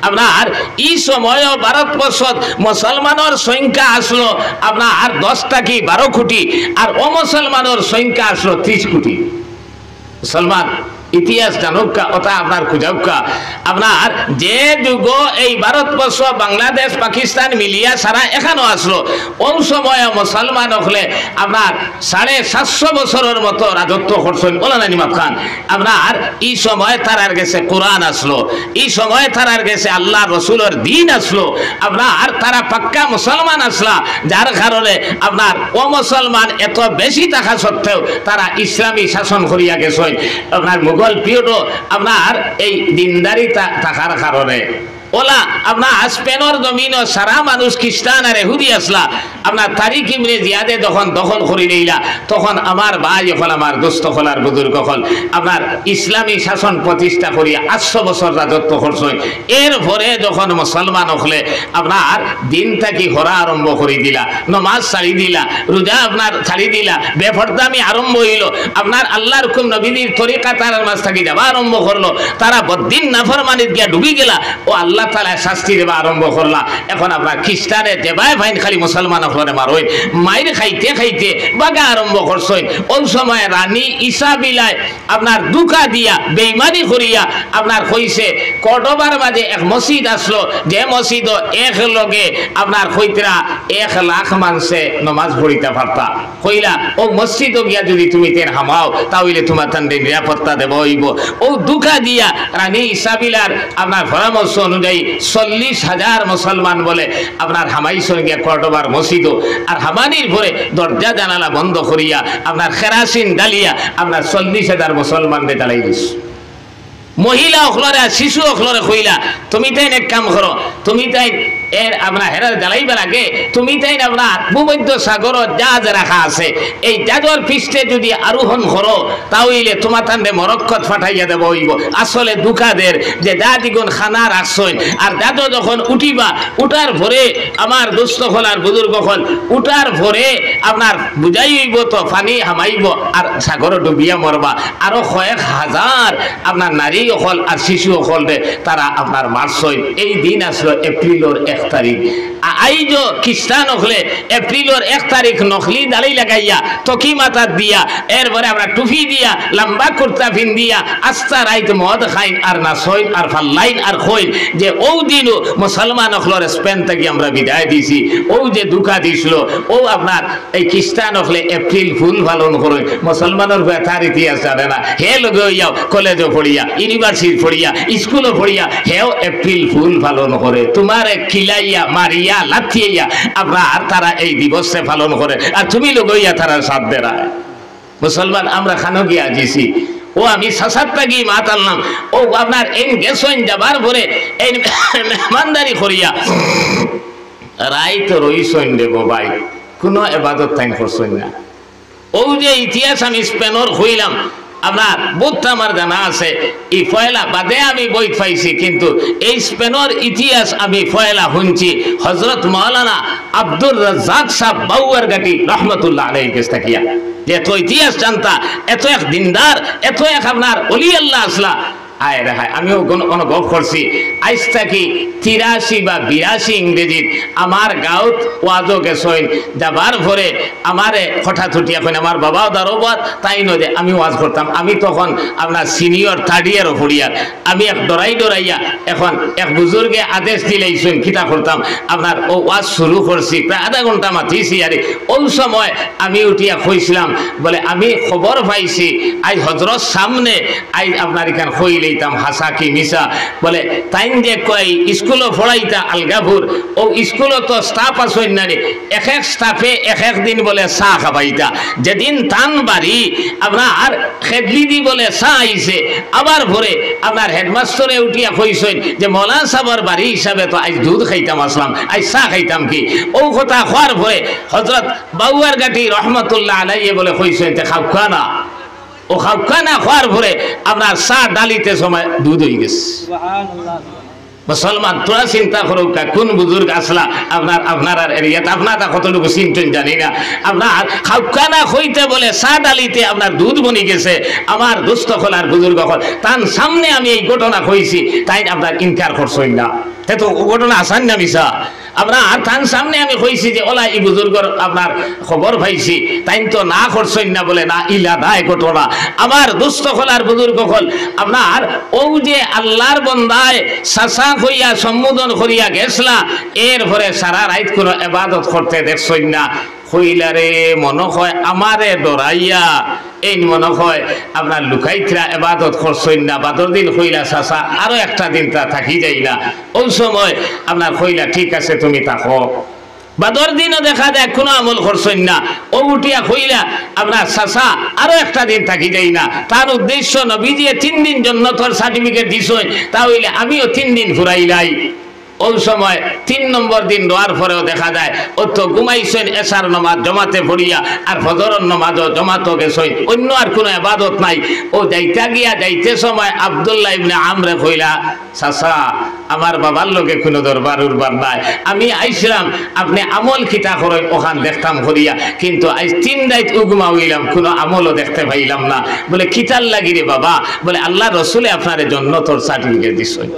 আপনার এই সময় ভারতবর্ষ মুসলমানের সংখ্যা আসলো আপনার 10 থেকে 12 কোটি, আর অমুসলমানের সংখ্যা আসলো 30 কোটি। মুসলমান ইতিহাস জানুকা, ওটা আপনার খুঁজাউকা। আপনার যে যুগ এই ভারতবর্ষ, বাংলাদেশ, পাকিস্তান মিলিয়া সারা এখানে আসলো, ওই সময় মুসলমান হলে আপনার 750 বছরের মতো রাজত্ব করছেন। বলেন নিমাত খান। আপনার এই সময় তারার গেছে কোরআন আসলো, এই সময় তারার গেছে আল্লাহ রসুলের দিন আসলো। আপনার তারা পাক্কা মুসলমান আসলা, যার কারণে আপনার ও মুসলমান এত বেশি থাকা সত্ত্বেও তারা ইসলামী শাসন করিয়া গেছেন। আপনার মুঘল পিরিয়ডও আপনার এই দিনদারি থাকার কারণে ওলা আপনার স্পেনের জমিনও সারা মানুষ খ্রিস্টান আর এহুদি আসলা। আপনার তারিক ইবনে জিয়াদে যখন দখল করে নিলা, তখন আমার ভাই হল, আমার দোস্ত হল, আর বুজুর্গ হল আপনার ইসলামী শাসন প্রতিষ্ঠা করিয়া 800 বছর রাজত্ব করছেন। এরপরে যখন মুসলমান হলে আপনার দিন থাকি হরা আরম্ভ করে দিলা, নমাজ ছাড়ি দিলা, রোজা আপনার ছাড়ি দিলা, বেফরদামি আরম্ভ হইল। আপনার আল্লাহর হুকুম নবীর তরিকা তার মাঝ থাকি যাওয়া আরম্ভ করলো। তারা বদ্দিন নাফরমানিত গিয়া ডুবি গেলা, ও আল্লাহ তাআলা শাস্তি দেবা আরম্ভ করলা। এখন আপনার খ্রিস্টানে দেবাই ভাইন খালি মুসলমান হলে মারই, মাইর খাইতে খাইতে বাগা আরম্ভ করছেন। ওই সময় রানী ইসাবিলায় আপনার দুকা দিয়া বেইমানি করিয়া আপনার কইছে কর্ডোবার মাঝে এক মসজিদ আসলো, যে মসজিদ এক লগে আপনার কইতরা 1 লাখ মানুষে নমাজ পড়িতে পারতা। কইলা ও মসজিদও গিয়া যদি তুমি তেন হামাও, তাহলে তোমার তান্ডে নিরাপত্তা দেব হইব। ও দুকা দিয়া রানী ইসাবিলার আপনার পরামর্শ অনুযায়ী 40,000 মুসলমান বলে আপনার হামাইছন গিয়া কর্ডোবার মসজিদ, আর হামানির পরে দরজা জানালা বন্ধ করিয়া আপনার কেরাসিন ডালিয়া আপনার 40,000 মুসলমানদের জ্বালাই দিস। মহিলা অখলরে শিশু অখলরে কইলা তুমি তাই এক কাম করো, তুমি তাই এর আপনার হেরার জ্বালাইবার আগে তুমি তাই আপনার ভূমধ্য সাগর জাহাজ রাখা আছে, এই জাহাজের পৃষ্ঠে যদি আরোহণ করো তাহলে তোমার তান্ডে মরক্কত ফাটাইয়া দেব হইব। আসলে দুঃখাদের যে জাহাজিগুন খানা রাখছেন, আর জাহাজ যখন উঠিবা, উঠার পরে আমার দুস্থ হল আর বুজুর্গ হল, উঠার পরে আপনার বুঝাই হইব তো পানি হামাইব আর সাগর ডুবিয়া মরবা। আরো কয়েক হাজার আপনার নারী হল আর শিশু হল তারা আপনার মারছেন। এই দিন আসলো এপ্রিলের 1 তারিখ। আইজ খ্রিস্টান হলে এপ্রিলের 1 তারিখ নকলি দাড়ি লাগাইয়া তকি মাথা দিয়া, এরপরে আমরা টুপি দিয়া লম্বা কুর্তা পিন্দিয়া আস্তা রাইত মদ খাইন আর নাচইন আর ফাল্লাইন আর খইন, যে ও দিনও মুসলমান হলর স্পেন থেকে আমরা বিদায় দিছি। ও যে দুঃখা দিছিল, ও আপনার এই খ্রিস্টান হলে এপ্রিল ফুল পালন করে। মুসলমানের তার ইতিহাস জানে না, হে লগে হইয়াও কলেজে পড়িয়া, ইউনিভার্সিটি পড়িয়া, স্কুলে পড়িয়া হেও এপ্রিল ফুল পালন করে। তোমার খিলাইয়া মারিয়া লাথিয়া আপনার তারা এই দিবসে পালন করে, আর তুমি লগইয়া তারা সাথ দেয়। মুসলমান আমরা খানো গিয়া দিছি, ও আমি সাসাতটা গিয়ে মাত আনলাম, ও আপনার এই গেছেন যাবার পরে এই মেহমানদারি করিয়া রাই তো রইছেন দেব ভাই, কোনো এবাদত টাইম করছেন না। ও যে ইতিহাস আমি স্পেনের হইলাম আপনার বোধটা আমার জানা আছে, এই ফয়লা বাদে আমি বই পাইছি, কিন্তু এই স্পেনের ইতিহাস আমি ফয়লা শুনছি হজরত মৌলানা আব্দুর রাজ্জাক সাহেব বাউয়ার গাটি রহমতুল্লাহ আলাইহি কাছ থাকিয়া। যে এত ইতিহাস জানতা, এত এক দিনদার, এত এক আপনার অলি আল্লাহ আসলা। আয় রে হায়, আমিও অনুভব করছি আজ থাকি 83 বা 82 ইংরেজিত আমার গাঁৱত ওয়াজও গেছেন। যাবার পরে আমারে হঠাৎ উঠিয়া এখন আমার বাবাও দারোবাদ তাই নদে আমি ওয়াজ করতাম। আমি তখন আপনার সিনিয়র 3rd ইয়ারও পড়িয়ার, আমি এক ডরাইয়া এখন এক বুজুর্গে আদেশ দিলেইছেন কিতা করতাম আপনার ও ওয়াজ শুরু করছি, প্রায় আধা ঘন্টা মাতিছি। আরে ওই সময় আমি উঠিয়া কইছিলাম বলে আমি খবর পাইছি আজ হজরত সামনে আজ আপনার এখানে কইলে লইতাম হাসা কি মিশা বলে তাইন যে কয় স্কুলও পড়াইতা আলগাপুর ও স্কুলও তো স্টাফ আসইন না রে এক এক স্টাফে এক এক দিন বলে চা খাবাইতা যেদিন তান বাড়ি আপনার খেদলি দি বলে চা আইছে আবার ভরে আপনার হেডমাস্টারে উঠিয়া কইছেন যে মৌলানা সাহেবের বাড়ি হিসাবে তো আজ দুধ খাইতাম আসলাম আজ চা খাইতাম কি ও কথা খোয়ার ভরে হযরত বাউয়ার গাটি রহমতুল্লাহ আলাইহি বলে কইছেন যে খাওখানা ও খাওখানা খোয়ার ভরে আপনার চা ডালিতে সময় দুধ হয়ে গেছে সুবহানাল্লাহ মুসলমান তোরা চিন্তা করো কোন বুজুর্গ আসলা আপনার এরিয়াতে আপনারা কতটুকু চিন্তেন জানি না আপনার খাওখানা হইতে বলে চা ডালিতে আপনার দুধ বনি গেছে আমার দুস্থ খোলার বুজুর্গ তার সামনে আমি এই ঘটনা কইছি তাই আপনার ইনকার করছই না তো ঘটনা আসান না মিশা আপনার তার সামনে আমি কইছি যে ওলা এই বুজুর্গর আপনার খবর পাইছি তাই তো না করছই না বলে না ইলা নাই ঘটনা আমার দুস্থ খোলার বুজুর্গ হল আপনার ও যে আল্লাহর বন্দায় সাসা হইয়া সম্বোধন করিয়া গেছলা এরপরে সারা রাত কোনো ইবাদত করতে দেখছই না হইলারে মনে হয় আমারে ডরাইয়া এই মনে হয় আপনার লুকাইত্রা ইবাদত করছই না বাদর দিন হইলা সাসা আরো একটা দিন তা থাকি যাই না ওই সময় আপনার হইলা ঠিক আছে তুমি থাকো বাদর দিনও দেখা যায় কোনো আমল করছই না ও উঠিয়া হইলা আপনার সাসা আরো একটা দিন থাকি যাই না তার উদ্দেশ্য নবীজি 3 দিন জান্নাতের সার্টিফিকেট দিছই তা হইলে আমিও 3 দিন ফুরাইলাই ওই সময় 3 নম্বর দিন দোয়ার পরেও দেখা যায় ও তো ঘুমাইছেন এশার নামাজ জমাতে পড়িয়া আর ফজরের নামাজও জমাতে গেছেন অন্য আর কোনো ইবাদত নাই ও যাইতে সময় আব্দুল্লাহ ইবনে আমরে কইলা চাচা আমার বাবার লগে কোনো দরবার উরবার নাই আমি আইছিলাম আপনি আমল খিতা করেন ওখান দেখতাম করিয়া কিন্তু আজ 3 রাত উগমা হইলাম কোনো আমলও দেখতে পাইলাম না বলে কিতাল লাগি রে বাবা বলে আল্লাহ রসুলে আপনার জান্নাতের সার্টিফিকেট দিছেন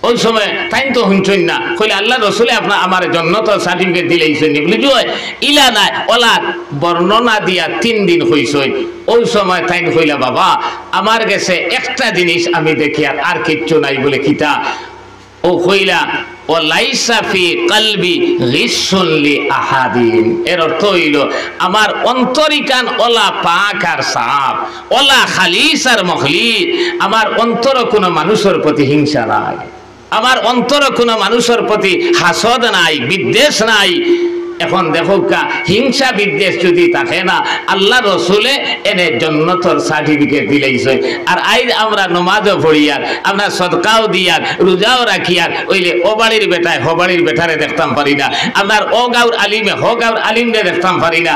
ওই সময় তাই তো শুনছেন না কইলে আল্লাহ রসুলে আপনার আমার জান্নাতের সার্টিফিকেট দিলেইছেন বলে জয় ইলা নাই ওলা বর্ণনা দিয়া 3 দিন হইছেন ওই সময় তাই কইলা বাবা আমার কাছে একটা জিনিস আমি দেখি আর কিচ্ছু নাই বলে কিতা ও কইলা ও লাইসা ফি কলবি গিসুন লি আহাদিন এর অর্থ হইল আমার অন্তরিকান ওলা পাক আর সাফ ওলা খালিস আর মখলিস আমার অন্তর কোনো মানুষের প্রতি হিংসা নাই আমার অন্তর কোনো মানুষের প্রতি হাসদ নাই বিদ্বেষ নাই এখন দেখো হিংসা বিদ্বেষ যদি থাকে না আল্লাহ রসুলে এনে জান্নাতের সার্টিফিকেট দিলেইছে আর আইজ আমরা নামাজও পড়িয়ার আমরা সদকাও দিয়ার রোজাও রাখিয়ার ওইলে ও বাড়ির বেটায় হ বাড়ির বেটারে দেখতাম পারি না আপনার ও গাঁর আলিমে হ গাঁর আলিমরে দেখতাম পারি না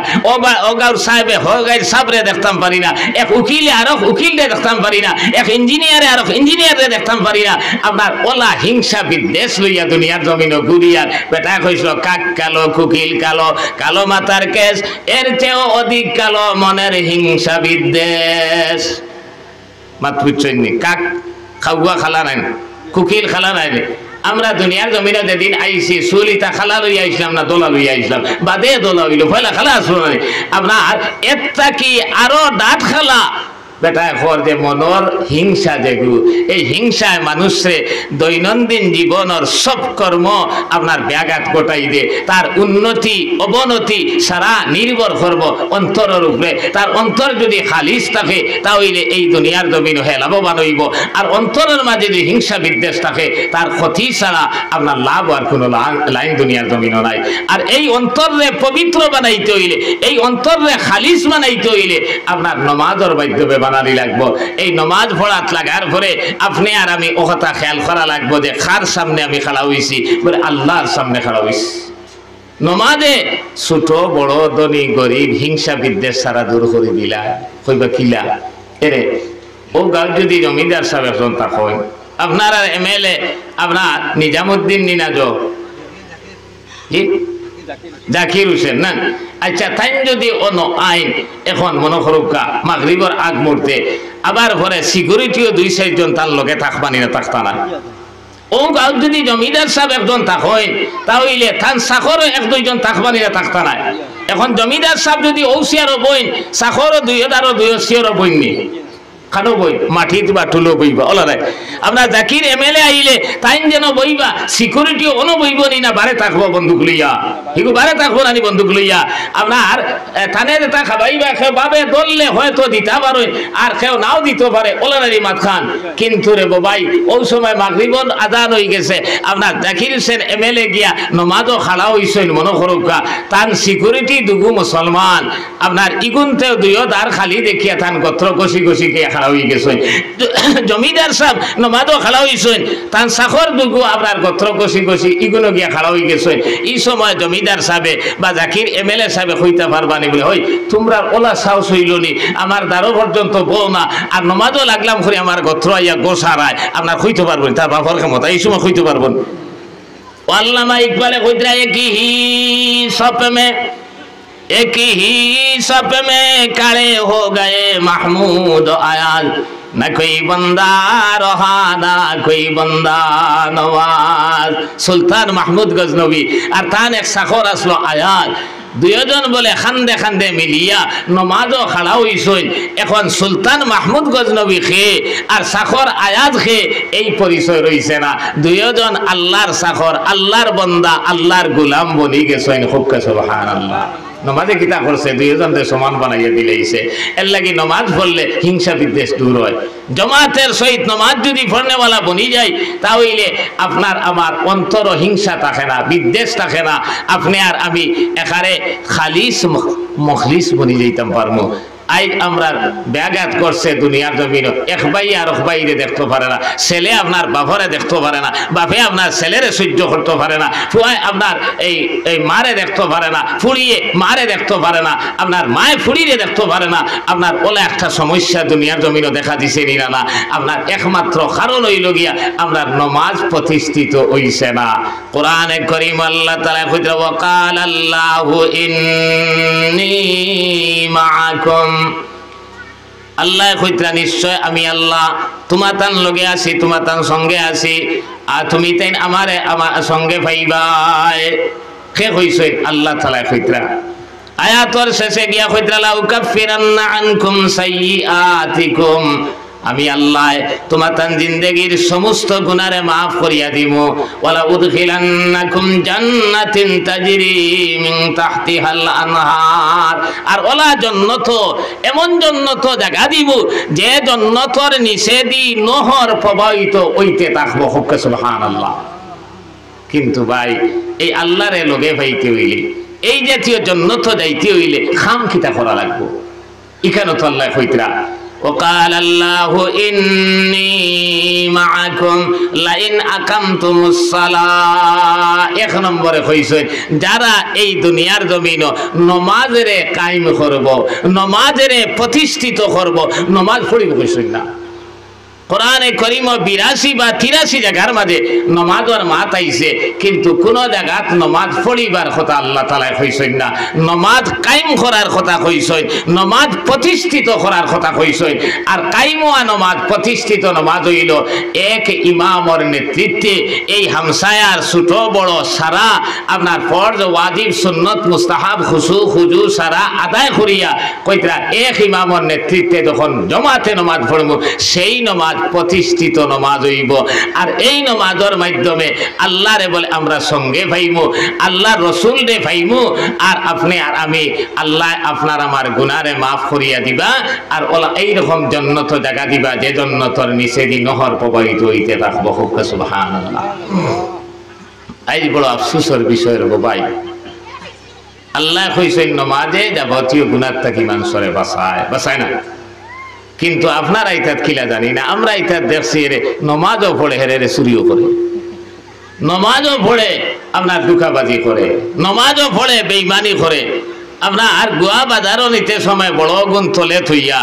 ও গাঁর সাহেবে হ গাঁর সাহেবরে দেখতাম পারি না এক উকিলে আরো উকিলরে দেখতাম পারি না এক ইঞ্জিনিয়ারে আরো ইঞ্জিনিয়ারে দেখতাম পারি না আপনার ওলা হিংসা বিদ্বেষ লইয়া দুনিয়ার জমিন ঘুরিয়ার বেটা কইছিল কাক কালো কুকিল কালো কালো মাথার কেস এর চেয়েও অধিক কালো মনের হিংসা বিদ্বেষ মাতৃচন্নি কাক খাওয়া খালা নাই কুকিল খালা নাই আমরা দুনিয়ার জমিনে যেদিন আইছি সুলিতা খালা লইয়া আইসলাম না দোলা লইয়া আইসলাম বাদে দোলা হইল পয়লা খালা আসলো না আপনার একটা কি আরো দাঁত খালা বেটা খর যে মনের হিংসা যেগুলো এই হিংসায় মানুষে দৈনন্দিন জীবনের সব কর্ম আপনার ব্যাঘাত ঘটাই দে তার উন্নতি অবনতি সারা নির্ভর করব অন্তরের উপরে তার অন্তর যদি খালিস থাকে তাহলে এই দুনিয়ার জমিন হয়ে লাভবান হইব আর অন্তরের মাঝে যদি হিংসা বিদ্বেষ থাকে তার ক্ষতি ছাড়া আপনার লাভ আর কোনো লাইন দুনিয়ার জমিনও নাই আর এই অন্তরে পবিত্র বানাইতে হইলে এই অন্তরে খালিস বানাইতে হইলে আপনার নমাজের মাধ্যমে বানানি লাগবো এই নমাজ পড়াত লাগার পরে আপনি আর আমি ও কথা খেয়াল করা লাগবো যে কার সামনে আমি খাড়া হইছি বলে আল্লাহর সামনে খাড়া হইছি নমাজে ছোট বড় ধনী গরিব হিংসা বিদ্বেষ সারা দূর করে দিলা কইবা কিলা এরে ও গাঁও যদি জমিদার সাহেব একজন তা হয় আপনার আর এমএলএ আপনার নিজামুদ্দিন নিনাজ জাকির হোসেন না আচ্ছা তাই যদি অন্য আইন এখন মনে করুকা মাগরিবর আগ মুহূর্তে আবার ঘরে সিকিউরিটিও 2-4 জন তার লগে থাকবানি না থাকতা না ও গাঁও যদি জমিদার সাহেব একজন থাকেন তাহলে তার চাকরও 1-2 জন থাকবানি না থাকতা না এখন জমিদার সাহেব যদি ঔসিয়ারও বইন চাকরও 2 সিয়ারও বইন নি খানো বই মাটিত বা টুলো বইবা ওলা নাই আপনার জাকির এমএলএ আইলে তাইন যেন বইবা সিকিউরিটি অনু বইব নি না বারে থাকবো বন্দুক লইয়া হিগু বারে থাকবো না বন্দুক লইয়া আপনার থানে তা খাবাইবা খেয়ে বাবে দললে হয়তো দিতে পারে আর কেউ নাও দিতে পারে ওলা নারী মাত খান কিন্তু রে বাবাই ওই সময় মাগরিবন আদান হয়ে গেছে আপনার জাকির হোসেন এমএলএ গিয়া নমাজও খাড়া হইছেন মনে করুকা তান সিকিউরিটি দুগু মুসলমান আপনার ইগুনতেও দুইও দার খালি দেখিয়া তান গোত্র কষি কষি কে খাড়া হয়ে গেছেন জমিদার সাহেব নমাজও খাড়া হইছেন তান সাখর দুগু আপনার গোত্র কষি কষি ইগুনো গিয়া খাড়া হয়ে গেছেন এই সময় জমিদার সাহেবে বা জাকির এমএলএ সাহেবে হইতে পারবানি বলে হই তোমরা ওলা সাহস হইল নি আমার দ্বারো পর্যন্ত বউ না আর নমাজও লাগলাম করে আমার গোত্র আইয়া গোসারায় আপনার হইতে পারবেন তার বাবার ক্ষমতা এই সময় হইতে পারবেন আল্লামা ইকবালে কইরা एक ही सप में खड़े हो गए महमूद आयाज न कोई बंदा रहा ना कोई बंदा नवाज सुल्तान महमूद गजनवी আর তান এক সাখর আসলো আয়াজ দুইজন বলে খান্দে খান্দে মিলিয়া নমাজও খাড়া হইছেন এখন সুলতান মাহমুদ গজনবী খেয়ে আর সাখর আয়াজ খেয়ে এই পরিচয় রইছে না দুইজন আল্লাহর সাখর আল্লাহর বন্দা আল্লাহর গোলাম বনি গেছেন খুব সুবহানাল্লাহ নমাজে কিতা করছে দুইজনকে সমান বানাইয়া দিলেইছে এর লাগি নমাজ পড়লে হিংসা বিদ্বেষ দূর হয় জমাতের সহিত নমাজ যদি পড়নেওয়ালা বনি যায় তাহলে আপনার আমার অন্তর হিংসা থাকে না বিদ্বেষ থাকে না আপনি আর আমি এখানে খালিস মখলিস বনি যাইতাম পারবো আই আমরা ব্যাঘাত করছে দুনিয়ার জমিন এক ভাই আর এক ভাইরে দেখতে পারে না ছেলে আপনার বাপরে দেখতে পারে না বাপে আপনার ছেলেরে সহ্য করতে পারে না ফুয়ায় আপনার এই মারে দেখতে পারে না ফুড়িয়ে মারে দেখতে পারে না আপনার মায়ে ফুড়িয়ে দেখতে পারে না আপনার ওলা একটা সমস্যা দুনিয়ার জমিনও দেখা দিছে নিরা না আপনার একমাত্র কারণ হইল গিয়া আপনার নমাজ প্রতিষ্ঠিত হইছে না কোরআনে কারীম আল্লাহ তাআলা কইরা ওয়াকাল আল্লাহু ইন্নী মাআকুম আল্লাহ কইতরা নিশ্চয় আমি আল্লাহ তোমার তান লগে আছি তোমার তান সঙ্গে আছি আর তুমি তাই আমারে আমার সঙ্গে পাইবাই কে কইছে আল্লাহ তাআলা কইতরা আয়াতর শেষে গিয়া কইতরা লা উকাফিরান্না আনকুম সাইয়্যাতিকুম আমি আল্লাহ তোমার তান জিন্দেগীর সমস্ত গুনারে মাফ করিয়া দিব ওয়ালা উদখিলান্নাকুম জান্নাতিন তাজরি মিন তাহতিহাল আনহার আর ওলা জান্নাত এমন জান্নাত জায়গা দিব যে জান্নাতর নিচে দি নহর প্রবাহিত হইতে থাকবো সুবহানাল্লাহ কিন্তু ভাই এই আল্লাহরে লগে পাইতে হইলে এই জাতীয় জান্নাত যাইতে হইলে খাম কিতা করা লাগবে এখানে তো আল্লাহ কইতরা وقال الله إني معكم لئن أقمتم الصلاة এক নম্বরে কইছে যারা এই দুনিয়ার জমিন নমাজেরে কায়েম করব নমাজেরে প্রতিষ্ঠিত করব নমাজ পড়িব কইছেন না কোরআনে কারীম 82 বা 83 জায়গার মাঝে নমাজের মাত আইছে কিন্তু কোন জায়গাত নমাজ পড়িবার কথা আল্লাহ তাআলা কইছেন না নমাজ কায়েম করার কথা কইছেন নমাজ প্রতিষ্ঠিত করার কথা কইছেন আর কায়েম ও নমাজ প্রতিষ্ঠিত নমাজ হইল এক ইমামের নেতৃত্বে এই হামসায়ার ছোট বড় সারা আপনার ফরজ ওয়াজিব সুন্নাত মুস্তাহাব খুশু খুজু সারা আদায় করিয়া কইতরা এক ইমামের নেতৃত্বে যখন জামাতে নমাজ পড়ব সেই নমাজ প্রতিষ্ঠিত নমাজ হইব আর এই নমাজের মাধ্যমে আল্লাহরে বলে আমরা সঙ্গে পাইমু আল্লাহ রসুল রে পাইমু আর আপনি আর আমি আল্লাহ আপনার আমার গুনারে মাফ করিয়া দিবা আর ওলা এইরকম জান্নাত জায়গা দিবা যে জান্নাতর নিচে দি নহর প্রবাহিত হইতে থাকবো সুবহানাল্লাহ এই বড় আফসোসের বিষয় রব ভাই আল্লাহ কইছেন নমাজে যাবতীয় গুনাহ থেকে মানুষরে বাঁচায় না কিন্তু আপনারা ইতাত কিলা জানি না আমরা ইতাত দেখছি রে নমাজও পড়ে হেরে চুরিও করে নমাজও পড়ে আপনার দুকাবাজি করে নমাজও পড়ে বেঈমানি করে আপনার গুয়া বাজারও নিতে সময় বড় গুণ তলে থইয়া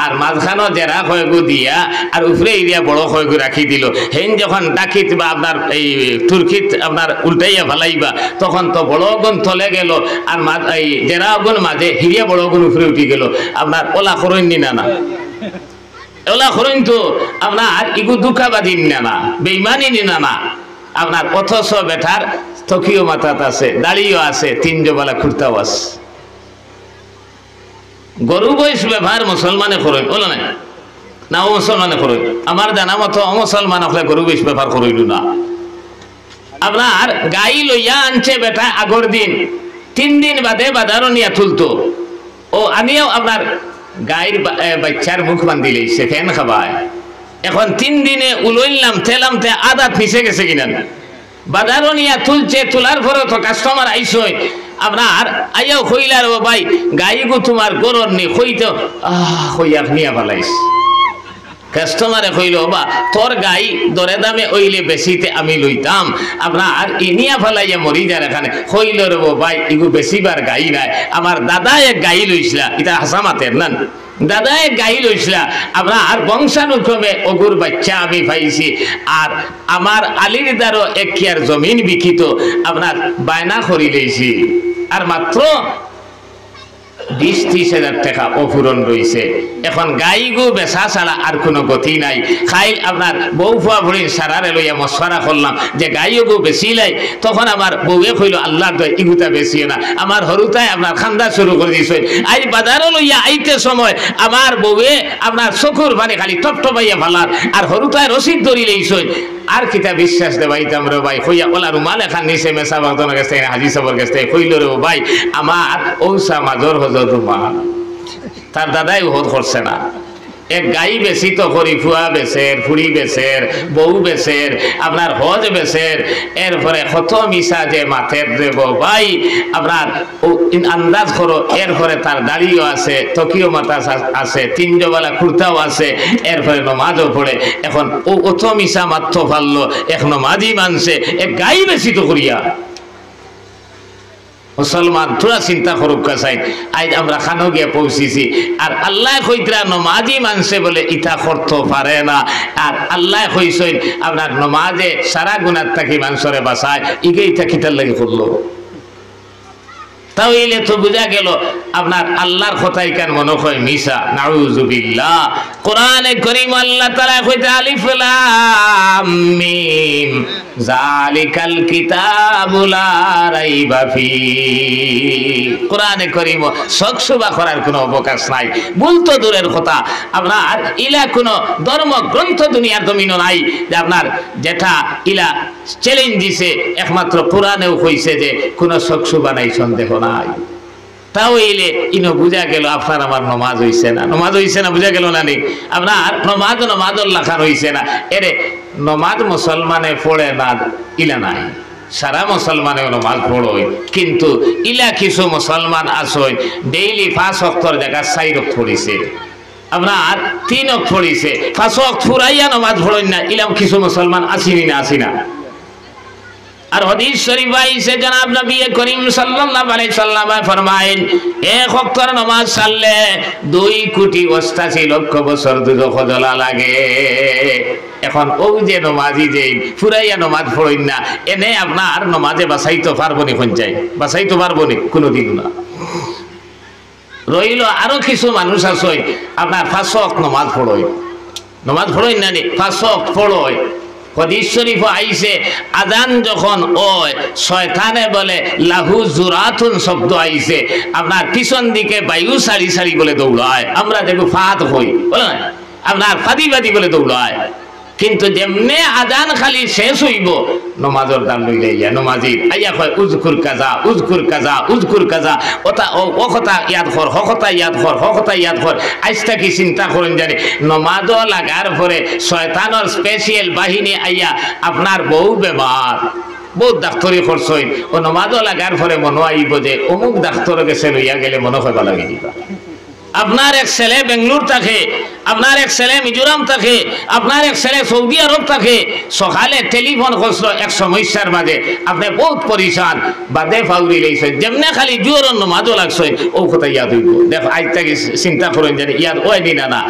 আর মাঝখানো জেরা কয়েকু দিয়া আর উপরে এরিয়া বড় কয়েকু রাখি দিল হেন যখন ডাকিত বা আপনার এই তুর্কিত আপনার উল্টাইয়া ফেলাইবা তখন তো বড় গুণ তলে গেল আর এই জেরা গুণ মাঝে হিরিয়া বড় গুণ উপরে উঠি গেল আপনার ওলা করইনি না ওলা করেন তো আপনার ইগু দুঃখাবাদী না বেঈমানি না আপনার অথচ বেটার তকিও মাথাত আছে দাড়িও আছে তিনজোবালা খুঁড়তাও আছে গরু বয়স ব্যবহার মুসলমানে করেন বলো না না ও মুসলমানে করই আমার জানা মতো অমুসলমান হলে গরু বেশ ব্যাপার করিল না আপনার গাই লইয়া আনছে বেটা আগর দিন 3 দিন বাদে বাজারও নিয়ে তুলতো ও আমিও আপনার গাইর বাচ্চার মুখ বান্ধি লইছে ফ্যান খাবায় এখন 3 দিনে উলইলাম তেলাম তে আদাত নিচে গেছে কিনা বাজারও নিয়ে তুলছে তোলার পরে তো কাস্টমার আইসই আপনার আইয়াও কইলার ও ভাই গাইগু তোমার গরর নি কইতো কইয়া নিয়া পালাইস কাস্টমারে কইল বা তোর গাই দরে দামে ওইলে বেশিতে আমি লইতাম আপনার ইনিয়া ফেলাইয়া মরি যার এখানে কইল রে ভাই ইগু বেশিবার গাই নাই আমার দাদা এক গাই লইছিলা এটা হাসামাতের না দাদা এক গাই লইছিলা আপনার বংশানুক্রমে অগুর বাচ্চা আমি পাইছি আর আমার আলির দ্বারও এক কিয়ার জমিন বিকিত আপনার বায়না করি লইছি আর মাত্র 20-30 হাজার টাকা অপূরণ রয়েছে এখন গাইগু বেচা ছাড়া আর কোনো গতি নাই খাই আপনার বউ ফুয়া ভরির সারারে লইয়া মশওয়ারা করলাম যে গাইগু বেচিলাই তখন আমার বউয়ে কইল আল্লাহ দয় ইগুতা বেচিও না আমার হরুতায় আপনার খান্দা শুরু করে দিয়েছে আজ বাজারও লইয়া আইতে সময় আমার বউয়ে আপনার চকুর পানি খালি টপটপাইয়া ভালার আর হরুতায় রসিদ ধরি লইছে আর কিতা বিশ্বাস দেবাইতাম রে ভাই কইয়া ওলা রুমাল এখান নিচে মেসা বাগদনের কাছ থেকে হাজি সাবর কাছ থেকে কইল রে ভাই আমার ঔসা মাজর হজর রুমাল তার দাদাই হদ করছে না এক গাই বেশি তো করি ফুয়া বেচের ফুড়ি বেচের বউ বেচের আপনার হজ বেচের এরপরে কত মিশা যে মাথের দেব ভাই আপনার আন্দাজ করো এরপরে তার দাড়িও আছে তকিও মাথা আছে 3 জবালা কুর্তাও আছে এরপরে নমাজও পড়ে এখন ও অত মিশা মাত্র পারলো এক নমাজই মানছে এক গাই বেশি তো করিয়া মুসলমান তোরা চিন্তা করুক কাছাই আজ আমরা খানো গিয়ে পৌঁছিছি আর আল্লাহ কইতরা নমাজি মানছে বলে ইটা করতে পারে না আর আল্লাহ কইছেন আপনার নমাজে সারা গুনাহ থাকি মানুষরে বাঁচায় ইগে ইটা কিটার লাগি করলো তাহলে তো বুঝা গেল আপনার আল্লাহর কথাই কেন মনে হয় মিশা নাউযুবিল্লাহ কোরআনে কারীম আল্লাহ তাআলা কইতে আলিফ লাম মিম যালিকাল কিতাবু লা রাইবা ফি কোরআনে কারীম সকসবা করার কোনো অবকাশ নাই ভুল তো দূরের কথা আপনার ইলা কোনো ধর্ম গ্রন্থ দুনিয়ার জমিনও নাই যে আপনার যেটা ইলা চ্যালেঞ্জ দিছে একমাত্র কোরআনেও কইছে যে কোনো সকসবা নাই সন্দেহ নাই তাহলে ইনো বুঝা গেল আপনার আমার নমাজ হইছে না বুঝা গেল না নি আপনার নমাজ লেখা হইছে না এরে নমাজ মুসলমানে পড়ে না ইলা নাই সারা মুসলমানে নমাজ পড়ই কিন্তু ইলা কিছু মুসলমান আসই ডেইলি 5 ওয়াক্তর জায়গা 4 ওয়াক্ত পড়িছে আপনার 3 ওয়াক্ত পড়িছে 5 ওয়াক্ত ফুরাইয়া নমাজ পড়েন না ইলাম কিছু মুসলমান আসি না আর হাদিস শরীফ আইছে জনাব নবী করিম সাল্লাল্লাহু আলাইহি সাল্লাম ফরমায়েন এক ওয়াক্তের নামাজ সারলে 2 কোটি 88 লক্ষ বছর দুজখ জ্বলা লাগে এখন ওই যে নামাজি যে ফুরাইয়া নামাজ পড়েন না এনে আপনার নামাজে বাঁচাইতে পারবো নি পঞ্চায়েত বাঁচাইতে পারবো নি কোনোদিন না রইল আরো কিছু মানুষ আছে আপনার 5 ওয়াক্ত নামাজ পড়েন না নি 5 ওয়াক্ত পড়েন হাদিস শরীফ আইছে আযান যখন ওই শয়তানে বলে লাহু জুরাতুন শব্দ আইছে আপনার পিছন দিকে বায়ু সারি বলে দৌড়ায় আমরা দেখো ফাত হই বলে না আপনার ফাদিবাদি বলে দৌড়ায় কিন্তু যেমনে আযান খালি শেষ হইব নমাজের দাম লইলে ইয়া নমাজি আইয়া কয় উযকুর কাজা ওটা ও কথা ইয়াদ কর হকতা ইয়াদ কর আজটা কি চিন্তা করেন জানি নমাজ লাগার পরে শয়তানের স্পেশাল বাহিনী আইয়া আপনার বহু বেমার বহুত ডাক্তারি খরচ হই ও নমাজ লাগার পরে মনে আইব যে অমুক ডাক্তার গেছে লইয়া গেলে মনে হয় ভালো লাগে দিবা আপনার এক ছেলে বেঙ্গলোর থাকে আপনার এক ছেলে মিজোরাম থাকে আপনার এক ছেলে সৌদি আরব থাকে সকালে টেলিফোন করছিল এক সমস্যার মাঝে আপনি বহুত পরিশান বাদে ফাউরি লইছে যেমনে খালি জোর নমাজও লাগছে ও কথা ইয়াদ হইব দেখো আজ থেকে চিন্তা করেন জানি ইয়াদ ওই দিন না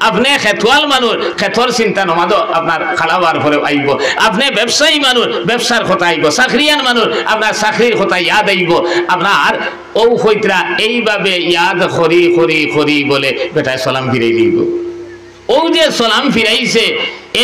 আপনি খেতুয়াল মানুষ খেতর চিন্তা নমাজও আপনার খালাবার পরে আইব আপনি ব্যবসায়ী মানুষ ব্যবসার কথা আইব চাকরিয়ান মানুষ আপনার চাকরির কথা ইয়াদ আইব আপনার ও হইতরা এইভাবে ইয়াদ করি বলে বেটায় সালাম ফিরাই দিব ও যে সালাম ফিরাইছে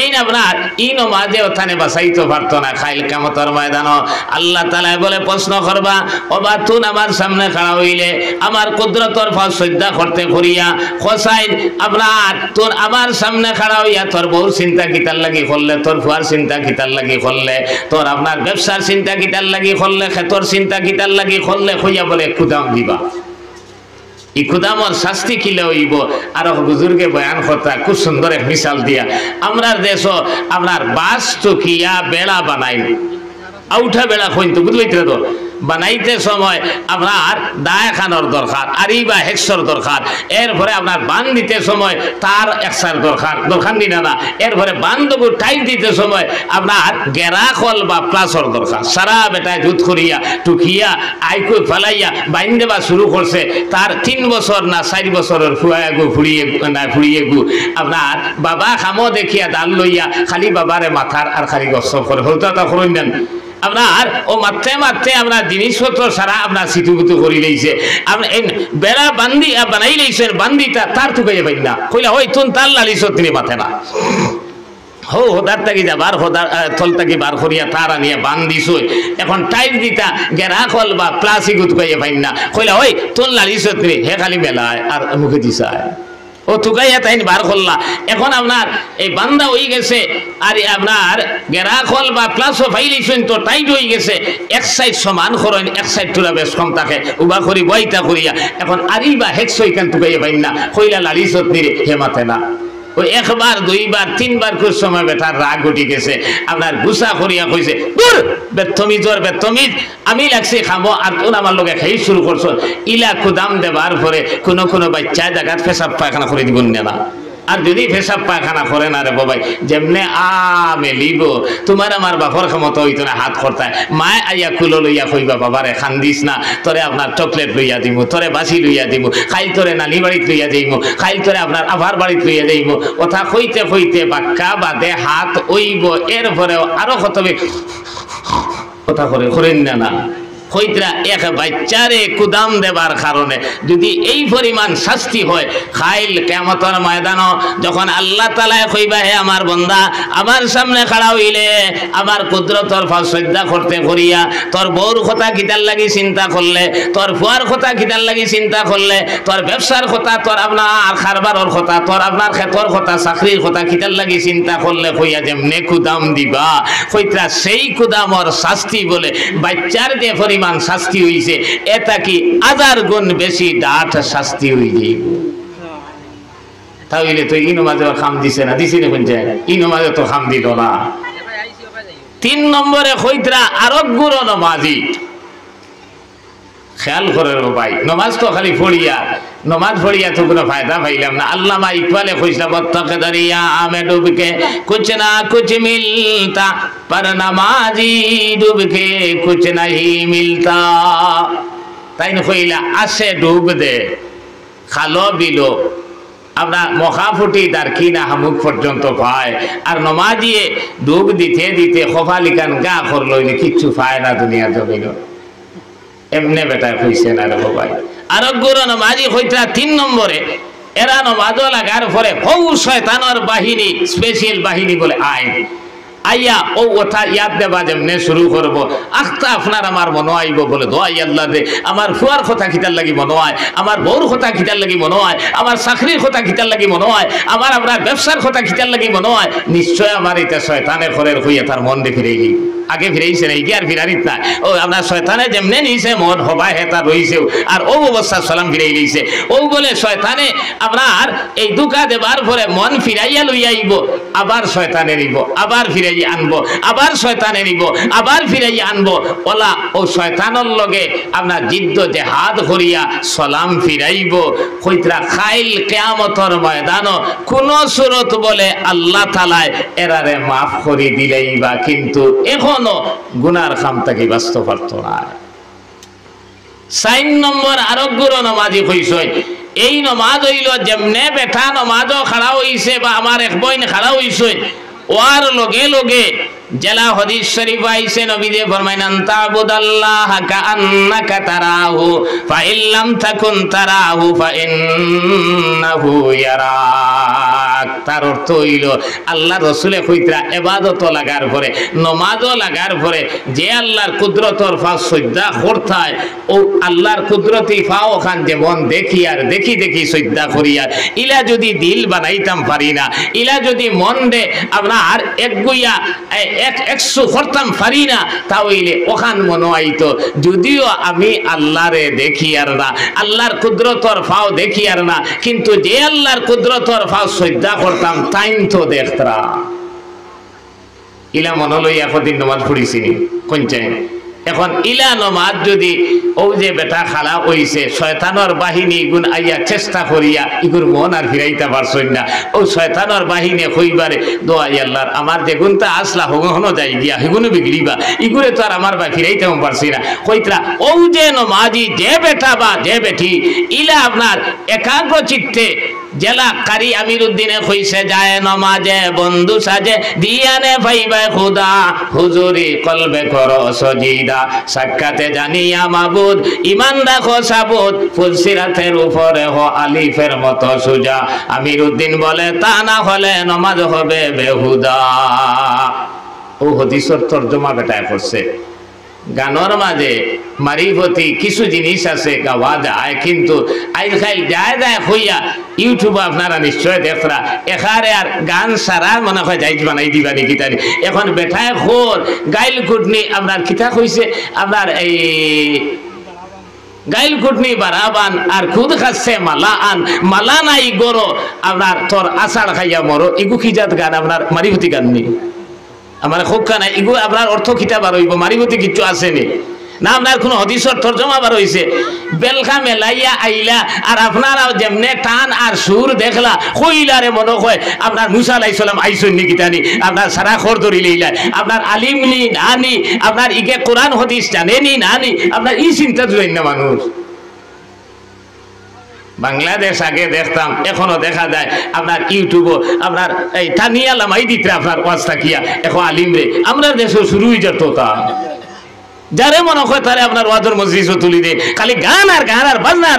এই না আপনার ই নমাজে ওখানে বাসাইতে পারতো না। খাইল কিয়ামতের ময়দানও আল্লাহ তাআলা বলে প্রশ্ন করবা, ওবা তুন আমার সামনে খাড়া হইলে আমার কুদরতর ফাঁস শ্রদ্ধা করতে করিয়া খসাইন আপনার তোর আমার সামনে খাড়া হইয়া তোর বউ চিন্তা কিতার লাগি করলে, তোর ফুয়ার চিন্তা কিতার লাগি করলে, তোর আপনার ব্যবসার চিন্তা কিতার লাগি করলে, খেতর চিন্তা কিতার লাগি করলে হইয়া বলে খুদাম দিবা। ই খুদামর শাস্তি কিলে হইব। আর বুজুর্গে বয়ান কথা খুব সুন্দর এক মিসাল দিয়া, আমরা দেশ আপনার বাস চকিয়া বেড়া বানাই, আউঠা বেড়া কইতো বুঝলাইতে তো, বানাইতে সময় আপনার দায় খানোর দরকার, আরি বা হেক্সর দরকার, এরপরে আপনার বান দিতে সময় তার একসার দরকার নি না, এরপরে বান্ধব টাইট দিতে সময় আপনার গেরাকল বা প্লাসর দরকার। সারা বেটায় দুধ করিয়া টুকিয়া আইকু ফেলাইয়া বাইন দেবা শুরু করছে, তার 3 বছর না 4 বছরের ফুড়িয়ে গু আপনার বাবা খামো দেখিয়া দাল লইয়া খালি বাবারে মাথার আর খালি গস্ত করে হতো তা করুন দেন আপনার ও মারতে মারতে আপনার জিনিসপত্র সারা আপনার সিটুকুতু করি লইছে, আপনার বেড়া বান্দি বানাই লইছেন, বান্দিটা তার টুকাইয়া পাই না কইলা ওই তুন তার লালিছ তিনি মাথে না হো হোদার থাকি যা বার হোদার থল থাকি বার করিয়া তার আনিয়া বান্দিছ, এখন টাইট দিতা গেরাকল বা প্লাস্টিক উতকাইয়া পাই না কইলা ওই তুন লালিছ তিনি, হে খালি মেলায় আর মুখে দিছায় ও তুকাইয়া তাই বার করলা। এখন আপনার এই বান্দা হয়ে গেছে আর আপনার গেরাকল বা প্লাসও ফাইলিছেন তো টাইট হয়ে গেছে, এক সাইড সমান করেন, এক সাইড তুলা বেশ কম থাকে উবা করি বইটা করিয়া, এখন আরি বা হেক্স ওইখান তুকাইয়া পাই না কইলা লালিছ তিনি হে মাথে না। ওই একবার 2 বার 3 বার কোন সময় বেটার রাগ উঠি গেছে, আপনার গুসা করিয়া কইছে দূর বেতমিজ আমি লাগছে খামো আর তোর আমার লগে খাই শুরু করছো। ইলা খুদাম দেবার পরে কোনো বাচ্চা জায়গাত পেশাব পায়খানা করে দিবেন না, আর যদি পেশাব পায়খানা করে না রে বাবাই যেমনে মেলিব তোমার আমার বাপর ক্ষমতা হইতো না হাত খরতায় মায় আইয়া কুলো লইয়া কইবা বাবারে খান্দিস না, তোরে আপনার চকলেট লইয়া দিমু, তোরে বাসি লইয়া দিমু, খাইল তোরে নানি বাড়িত লইয়া যাইমু, খাইল তোরে আপনার আভার বাড়িত লইয়া যাইমু, কথা কইতে বাক্কা বাদে হাত ওইব, এরপরেও আরো কত কথা করেন না হইতরা এক বাচ্চারে কুদাম দেবার কারণে যদি এই পরিমাণ শাস্তি হয়, খাইল কিয়ামতের ময়দানও যখন আল্লাহ তাআলা কইবা হে আমার বান্দা আমার সামনে খাড়া হইলে আমার কুদরতর ফাঁস শ্রদ্ধা করতে করিয়া তোর বউর কথা কিতার লাগি চিন্তা করলে, তোর ফুয়ার কথা কিতার লাগি চিন্তা করলে, তোর ব্যবসার কথা, তোর আপনার খারবারের কথা, তোর আপনার ক্ষেতর কথা, চাকরির কথা কিতার লাগি চিন্তা করলে কইয়া যেমনে কুদাম দিবা কইতরা সেই কুদামর শাস্তি বলে বাচ্চার যে শাস্তি হইছে এটা কি 1000 গুণ বেশি ডাঠ শাস্তি হইছে। তাহলে তো ইনমাজে খাম দিছে না, দিছি না কোনটা ইনমাজে তো খাম দিল না। 3 নম্বরে কইতরা আরোগ্যর নমাজি খেয়াল করে ভাই, নমাজ তো খালি পড়িয়া নমাজ পড়িয়া তো কোনো ফায়দা পাইলাম না। আল্লামা ইকবালে কইসা বত্তকে দরিয়া আমে ডুবকে কুছ না কুছ মিলতা पर नमाजी डूब के कुछ नहीं मिलता। তাই কইলা আসে ডুব দে খালো বিলো আপনার মখা ফুটি তার কিনা হামুক পর্যন্ত পায়, আর নমাজিয়ে ডুব দিতে দিতে কপালিকান গা খর লইলে কিচ্ছু পায় না দুনিয়া জমিল। এমনে বেটা কইছে না রে ভাই। আর গুরু নমাজি কইতা 3 নম্বরে এরা নমাজও লাগার পরে হৌ শয়তানের বাহিনী স্পেশাল বাহিনী বলে আইন আইয়া ও কথা ইয়াদ দেবা যেমনে শুরু করবো আখতা আপনার আমার মনে আইব বলে দোয়াই আল্লাহ দে আমার ফুয়ার কথা খিতার লাগি মনে হয়, আমার বউর কথা খিতার লাগি মনে হয়, আমার চাকরির কথা খিতার লাগি মনে হয়, আমার আপনার ব্যবসার কথা খিতার লাগি মনে হয়। নিশ্চয় আমার এটা শয়তানের ঘরের হইয়া তার মন দেখে রেখি আগে ফিরেছে না কি আর ফিরারিত না। ও আপনার শয়তানে যেমনে নিয়েছে মন হবায় হেতা রইছেও আর ও অবস্থা সালাম ফিরাই লইছে। ও বলে শয়তানে আপনার এই দুঃখা দেবার পরে মন ফিরাইয়া লইয়া আইব, আবার শয়তানে নিব, আবার ফিরাই আনবো, আবার শয়তানে নিব, আবার ফিরাই আনবো। ওলা ও শয়তানের লগে আপনার জিদ্দ জেহাদ করিয়া সালাম ফিরাইব। কইতরা খাইল কিয়ামতের ময়দানও কোন সুরত বলে আল্লাহ তাআলা এরারে মাফ করে দিলেইবা, কিন্তু এখনো গুনার খামটাকে বাঁচতে পারতো না। 4 নম্বর আরোগ্যর নমাজি কইছে এই নমাজ হইল যেমনে বেটা নমাজও খাড়া হইছে বা আমার এক বইন খাড়া হইছে ওয়ার লগে লগে জেলা হাদিস শরীফ আইছে নবী দে ফরমাইন আনতা আবুদাল্লাহ কাআন্নাকা তারাহু ফা ইল্লাম তাকুন তারাহু ফা ইন্নাহু ইয়ারাক। পাক তার অর্থ হইল আল্লাহ রসুলে কইতরা ইবাদত লাগার পরে নমাজও লাগার পরে যে আল্লাহর কুদরতর ফা সজ্জা করতায় ও আল্লাহর কুদরতি ফাও খান যেমন দেখি আর দেখি দেখি সজ্জা করিয়ার ইলা যদি দিল বানাইতাম পারি না ইলা যদি মন দে আপনার এক গুইয়া একশো করতাম পারি না তাহলে ওখান মনে আইতো যদিও আমি আল্লাহরে দেখি আর না আল্লাহর কুদরতর ফাও দেখি আর না কিন্তু যে আল্লাহর কুদরতর ফাও সজ্জা করতাম তাইন তো দেখতরা ইলা মনে লইয়া কদিন নমাজ পড়িছিনি কোনটাই এখন ইলা নমাজ যদি ও যে বেটা খালা হইছে শয়তানর বাহিনী গুণ আইয়া চেষ্টা করিয়া ইগুর মন আর ফিরাইতে পারছই না ও শয়তানর বাহিনী কইবারে দোয়াই আল্লাহর আমার যে গুণটা আসলা হনো যাই গিয়া হেগুনো বিগড়িবা ইগুরে তো আর আমার বা ফিরাইতে পারছি না কইতরা ও যে নমাজি যে বেটা বা যে বেটি ইলা আপনার একাগ্র চিত্তে জেলা কারি আমিরুদ্দিনে কইছে যায় নমাজে বন্ধু সাজে দিয়ানে পাইবে খুদা হুজুরি কলবে করো সজিদা সাক্ষাতে জানিয়া মাবুদ ইমান রাখো সাবুদ ফুলসিরাতের উপরে হো আলিফের মতো সুজা আমিরুদ্দিন বলে তা না হলে নমাজ হবে বেহুদা ও হাদিসের তরজমা বেটায় করছে গানোর মাঝে মারিফতি কিছু জিনিস আছে গাওয়া যায় কিন্তু আজকাল যায় যায় হইয়া ইউটিউবে আপনারা নিশ্চয় দেখরা এখারে আর গান সারা মনে হয় যাইজ বানাই দিবা নাকি তাই এখন বেঠায় খোর গাইল কুটনি আপনার কিতা কইছে আপনার এই গাইল কুটনি বারাবান আর খুদ খাচ্ছে মালা আন মালা নাই গরো আপনার তোর আষাঢ় খাইয়া মরো ইগু খিজাত গান আপনার মারিফতি গান নেই আমার খুব কানা ইগু আপনার অর্থ কিতা বার হইব মারিবতি কিছু আসেনি না আপনার কোনো হদিসর তর্জমা বার হইছে বেলখা মেলাইয়া আইলা আর আপনারা যেমনে টান আর সুর দেখলা কইলারে মনে হয় আপনার মুসা আলাইহিস সালাম আইসন নি কিতানি আপনার সারা খর ধরি লইলা আপনার আলিম নি নানি আপনার ইকে কোরআন হাদিস জানেনি নানি আপনার এই চিন্তা জুড়েন না মানুষ বাংলাদেশ আগে দেখতাম এখনো দেখা যায় আপনার ইউটিউবও আপনার এই তানিয়া লামাই দিতে আপনার ওয়াজ থাকিয়া এখন আলিম রে আমরা দেশও শুরু হয়ে যেত তা যারে মনে হয় তারে আপনার ওয়াজের মজলিসও তুলি দে খালি গান আর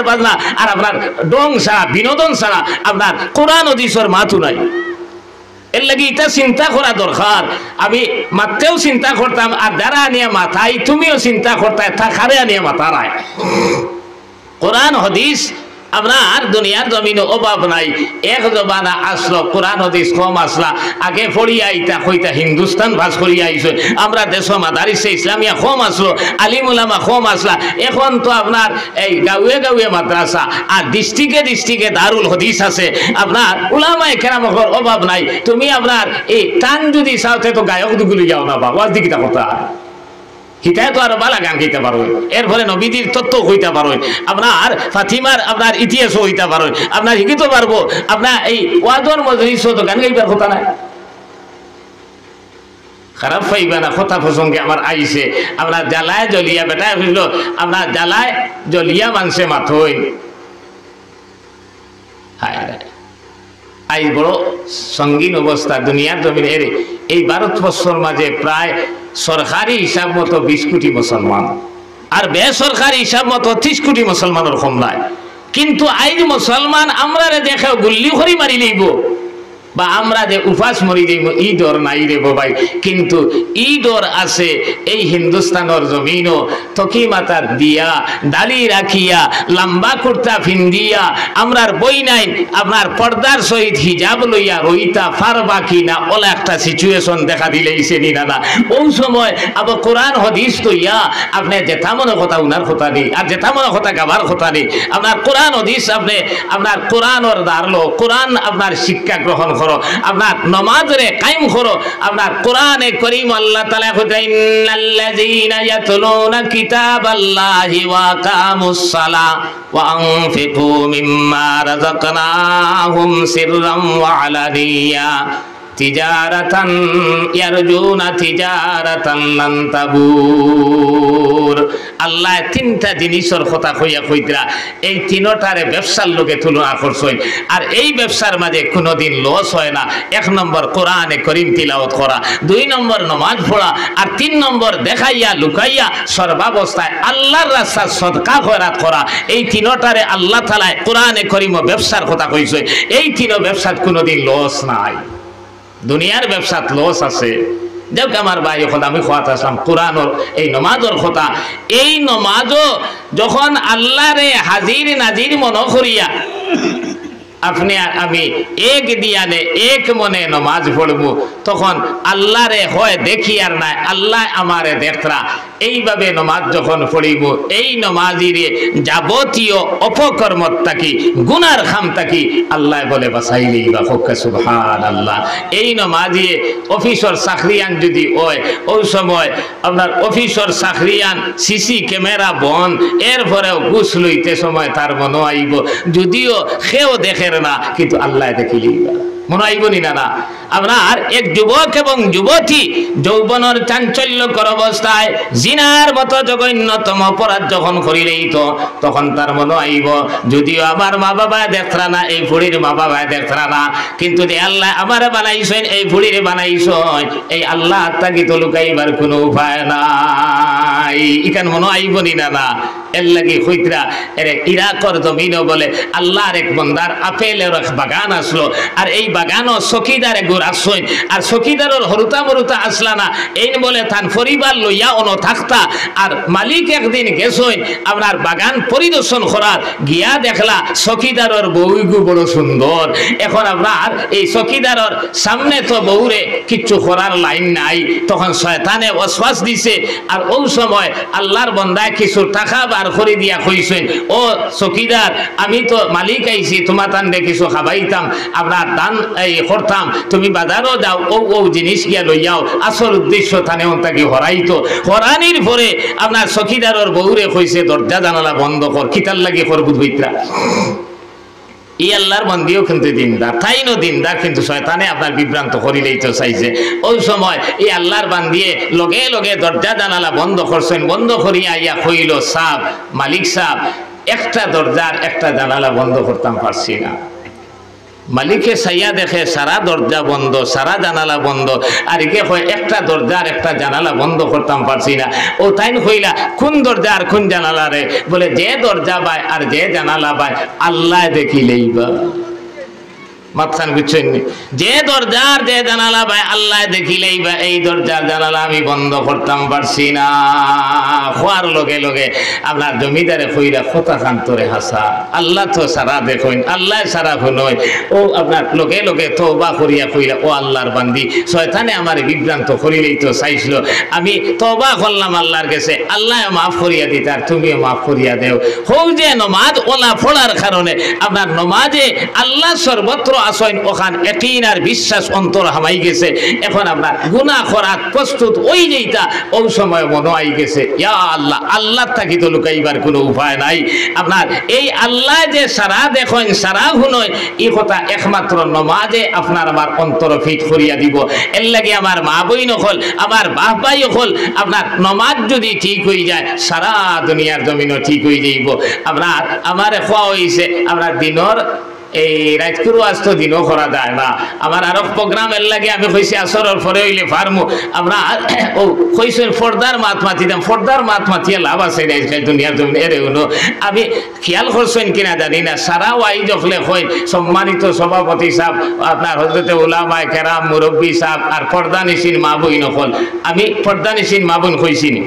বাজনা আর আপনার ডং ছাড়া বিনোদন ছাড়া আপনার কোরআন হাদিসের মাথু নাই এর লাগি এটা চিন্তা করা দরকার আমি মাত্রেও চিন্তা করতাম আর যারা আনিয়া মাথায় তুমিও চিন্তা করতে থাকারে আনিয়া মাথা রায় কোরআন হাদিস আপনার দুনিয়ার জমিনে অভাব নাই এক জমানা আসলো কোরআন হাদিস কম আসলা আগে পড়িয়া আইতা কইতা হিন্দুস্তান ভাস করিয়া আইছে আমরা দেশ মাদারিসে ইসলামিয়া কম আসলো আলিম উলামা কম আসলা এখন তো আপনার এই গাঁয়ে গাঁয়ে মাদ্রাসা আর ডিস্ট্রিক্টে দারুল হাদিস আছে আপনার উলামায়ে কেরামের অভাব নাই তুমি আপনার এই টান যদি চাওতে তো গায়ক দুগুলি যাও না বাবা দিকিটা কথা হিতায় তো আরো বালা গান গাইতে পারবেন এর ফলে নবীদের তত্ত্ব হইতে পারবেন আপনার ফাতিমার আপনার ইতিহাসও হইতে পারবেন আপনার শিখিতে পারবো আপনার এই ওয়াজর মজলিসও তো গান গাইবার কথা নাই খারাপ পাইবা না কথা প্রসঙ্গে আমার আইছে আপনার জ্বালায় জ্বলিয়া বেটায় বুঝল আপনার জ্বালায় জ্বলিয়া মানুষে মাথই হায় আই বড় সঙ্গীন অবস্থা দুনিয়ার জমিন এর এই ভারতবর্ষের মাঝে প্রায় সরকারি হিসাব মতো 20 কোটি মুসলমান আর বেসরকারি হিসাব মতো 30 কোটি মুসলমানের কম নাই কিন্তু আইজ মুসলমান আমরা দেখে গুল্লি খড়ি মারি লইব বা আমরা যে উপাস মরি যাইব ই ডর নাই রে বাবাই কিন্তু ই ডর আছে এই হিন্দুস্তানের জমিনও তকি মাতা দিয়া দালি রাখিয়া লম্বা কুর্তা ফিন্দিয়া আমরার বই নাই আপনার পর্দার সহিত হিজাব লইয়া রইতা পারবা কি না ওলা একটা সিচুয়েশন দেখা দিলেইছে নি না ওই সময় আবার কোরআন হাদিস তৈয়া আপনি যেটা মনে কথা উনার কথা নেই আর যেটা মনে কথা গাবার কথা নেই আপনার কোরআন হাদিস আপনি আপনার কোরআনের দাঁড়লো কোরআন আপনার শিক্ষা গ্রহণ করো আপনার নমাজরে কায়েম করো আপনার কোরআনে করিম আল্লাহ তাআলা কইতে ইন্নাল্লাযীনা ইয়াতলুনা কিতাবাল্লাহি ওয়া আকামুস সালাহ ওয়া আনফিকু মিম্মা রাযাকনাহুম সিররাম ওয়া আলানিয়া তিজারাতান ইয়ারজুনা তিজারাতান লান তাবুর আল্লাহ তিনটা জিনিসের কথা কইয়া কইতরা এই তিনটারে ব্যবসার লোকে তুলনা করছেন আর এই ব্যবসার মাঝে কোনোদিন লস হয় না। 1 নম্বর কোরআনে করিম তিলাওয়াত করা, 2 নম্বর নামাজ পড়া, আর 3 নম্বর দেখাইয়া লুকাইয়া সর্বাবস্থায় আল্লাহর রাস্তায় সদকা খয়রাত করা। এই তিনটারে আল্লাহ তাআলা কোরআনে করিম ব্যবসার কথা কইছে। এই তিন ব্যবসাত কোনোদিন লস নাই। দুনিয়ার ব্যবসাত লস আছে। যাক আমার ভাই এখন আমি খোয়াত আসলাম কোরআনের এই নমাজের কথা। এই নমাজও যখন আল্লাহরে হাজির নাজির মন করিয়া আপনি আর আমি এক দিয়ানে এক মনে নমাজ পড়বো, তখন আল্লাহরে হয় দেখি আর নাই আল্লাহ আমারে দেখরা। এইভাবে নমাজ যখন পড়িব, এই নমাজিরে যাবতীয় অপকর্মত থাকি গুনার খাম থাকি আল্লাহ বলে বাঁচাইলেই বা হক্কা সুবহানাল্লাহ। এই নমাজিয়ে অফিসর চাকরিয়ান যদি হয় ওই সময় আপনার অফিসর চাকরিয়ান সিসি ক্যামেরা বন্ধ, এরপরেও ঘুষ লইতে সময় তার মনে আইব, যদিও সেও দেখে না কিন্তু আল্লাহ দেখিলেই মনে আইব নি না। আপনার এক যুবক এবং যুবতী যৌবনের চাঞ্চল্যকর অবস্থায় জিনার মতো জঘন্যতম অপরাধ যখন করিলেই তো তখন তার মনে আইব, যদিও আমার মা বাবা দেখরা না, এই ফুড়ির মা বাবা দেখরা না, কিন্তু যে আল্লাহ আমারে বানাইছেন, এই ফুড়িরে বানাইছেন, এই আল্লাহ তাকে তো লুকাইবার কোনো উপায় নাই। ইখান মনে আইব নি না। এর লাগি হইতরা এর ইরাকর জমিনও বলে আল্লাহর এক বন্দার আপেলের বাগান আসলো, আর এই বাগানও চকিদারে গুড় আসছেন, আর চকিদারের হরুতা মরুতা আসলা না, এই বলে তান পরিবার লইয়া অনো থাকতা। আর মালিক একদিন গেছেন আপনার বাগান পরিদর্শন করার, গিয়া দেখলা চকিদারের বউগু বড় সুন্দর। এখন আপনার এই চকিদারের সামনে তো বউরে কিচ্ছু করার লাইন নাই, তখন শয়তানে ওয়াসওয়াস দিছে। আর ওই সময় আল্লাহর বন্দায় কিছু টাকা বার করে দিয়া কইছেন, ও চকিদার আমি তো মালিক আইছি, তোমার তান্ডে কিছু খাবাইতাম, আপনার দান এই করতাম, তুমি বাজারও যাও ও জিনিস গিয়া লইয়াও। আসল উদ্দেশ্য থানে তাকে হরাইতো। হরানির পরে আপনার চকিদারের বউরে কইছে দরজা জানালা বন্ধ কর, কিতার লাগে করবুদ হইতরা। ই আল্লাহর বন্দিও কিন্তু দিনদার, তাইনও দিনদার, কিন্তু শয়তানে আপনার বিভ্রান্ত করিলেই তো চাইছে। ওই সময় এই আল্লাহর বান্দিয়ে লগে লগে দরজা জানালা বন্ধ করছেন, বন্ধ করিয়া ইয়া কইল, সাহেব মালিক সাহেব একটা দরজার একটা জানালা বন্ধ করতাম পারছি না। মালিকে সাইয়া দেখে সারা দরজা বন্ধ, সারা জানালা বন্ধ, আর একে হয় একটা দরজার একটা জানালা বন্ধ করতাম পারছি না। ও তাইন কইলা কোন দরজা আর কোন জানালা রে? বলে যে দরজা বাই আর যে জানালা বাই আল্লাহ দেখিলেই বা। মাথান বুঝছেন, যে দরজার যে জানালা ভাই আল্লাহ দেখিলেই বা এই দরজার জানালা আমি বন্ধ করতাম পারছি না। খোয়ার লগে লগে আপনার জমিদারে কইরা কথা কান্তরে হাসা, আল্লাহ তো সারা দেখুন, আল্লাহ সারা শুনই। ও আপনার লগে লগে তওবা করিয়া কইরা, ও আল্লাহর বান্দি শয়তানে আমার বিভ্রান্ত করিলেই তো চাইছিল, আমি তওবা করলাম আল্লাহর কাছে, আল্লাহ মাফ করিয়া দিত আর তুমিও মাফ করিয়া দেও। হোক যে নমাজ ওলা ফোড়ার কারণে আপনার নমাজে আল্লাহ সর্বত্র আসেন, ওখান ইয়াকিন আর বিশ্বাস অন্তর হামাই গেছে। এখন আপনার গুনাহ করার প্রস্তুত ওই যেইটা ওই সময় মনে আই গেছে, ইয়া আল্লাহ, আল্লাহ থাকি তো লুকাইবার কোনো উপায় নাই। আপনার এই আল্লাহ যে সারা দেখেন সারা শুনয়, এই কথা একমাত্র নমাজে আপনার আমার অন্তর ফিট করিয়া দিব। এর লাগে আমার মা বই নকল, আমার বাপ ভাই হল, আপনার নমাজ যদি ঠিক হয়ে যায় সারা দুনিয়ার জমিনও ঠিক হয়ে যাইব। আপনার আমার খোয়া হয়েছে আপনার দিনর এই রাজকুরু আস্ত দিনও করা যায় না। আমার আরো প্রোগ্রামের লাগে আমি কইছি আসরের পরে হইলে ফার্মু আমরা ও কইছেন ফর্দার মাত মাতিতাম, ফর্দার মাত মাতিয়ে লাভ আছে আজকাল দুনিয়ার জমিন এর আমি খেয়াল করছেন কিনা জানি না। সারা ওয়াই যখলে হয় সম্মানিত সভাপতি সাহেব, আপনার হজরতে উলামায়ে কেরাম, মুরব্বী সাহেব আর পর্দানিসীন মা বই নকল, আমি পর্দানিসীন মা বোন কইছিনি,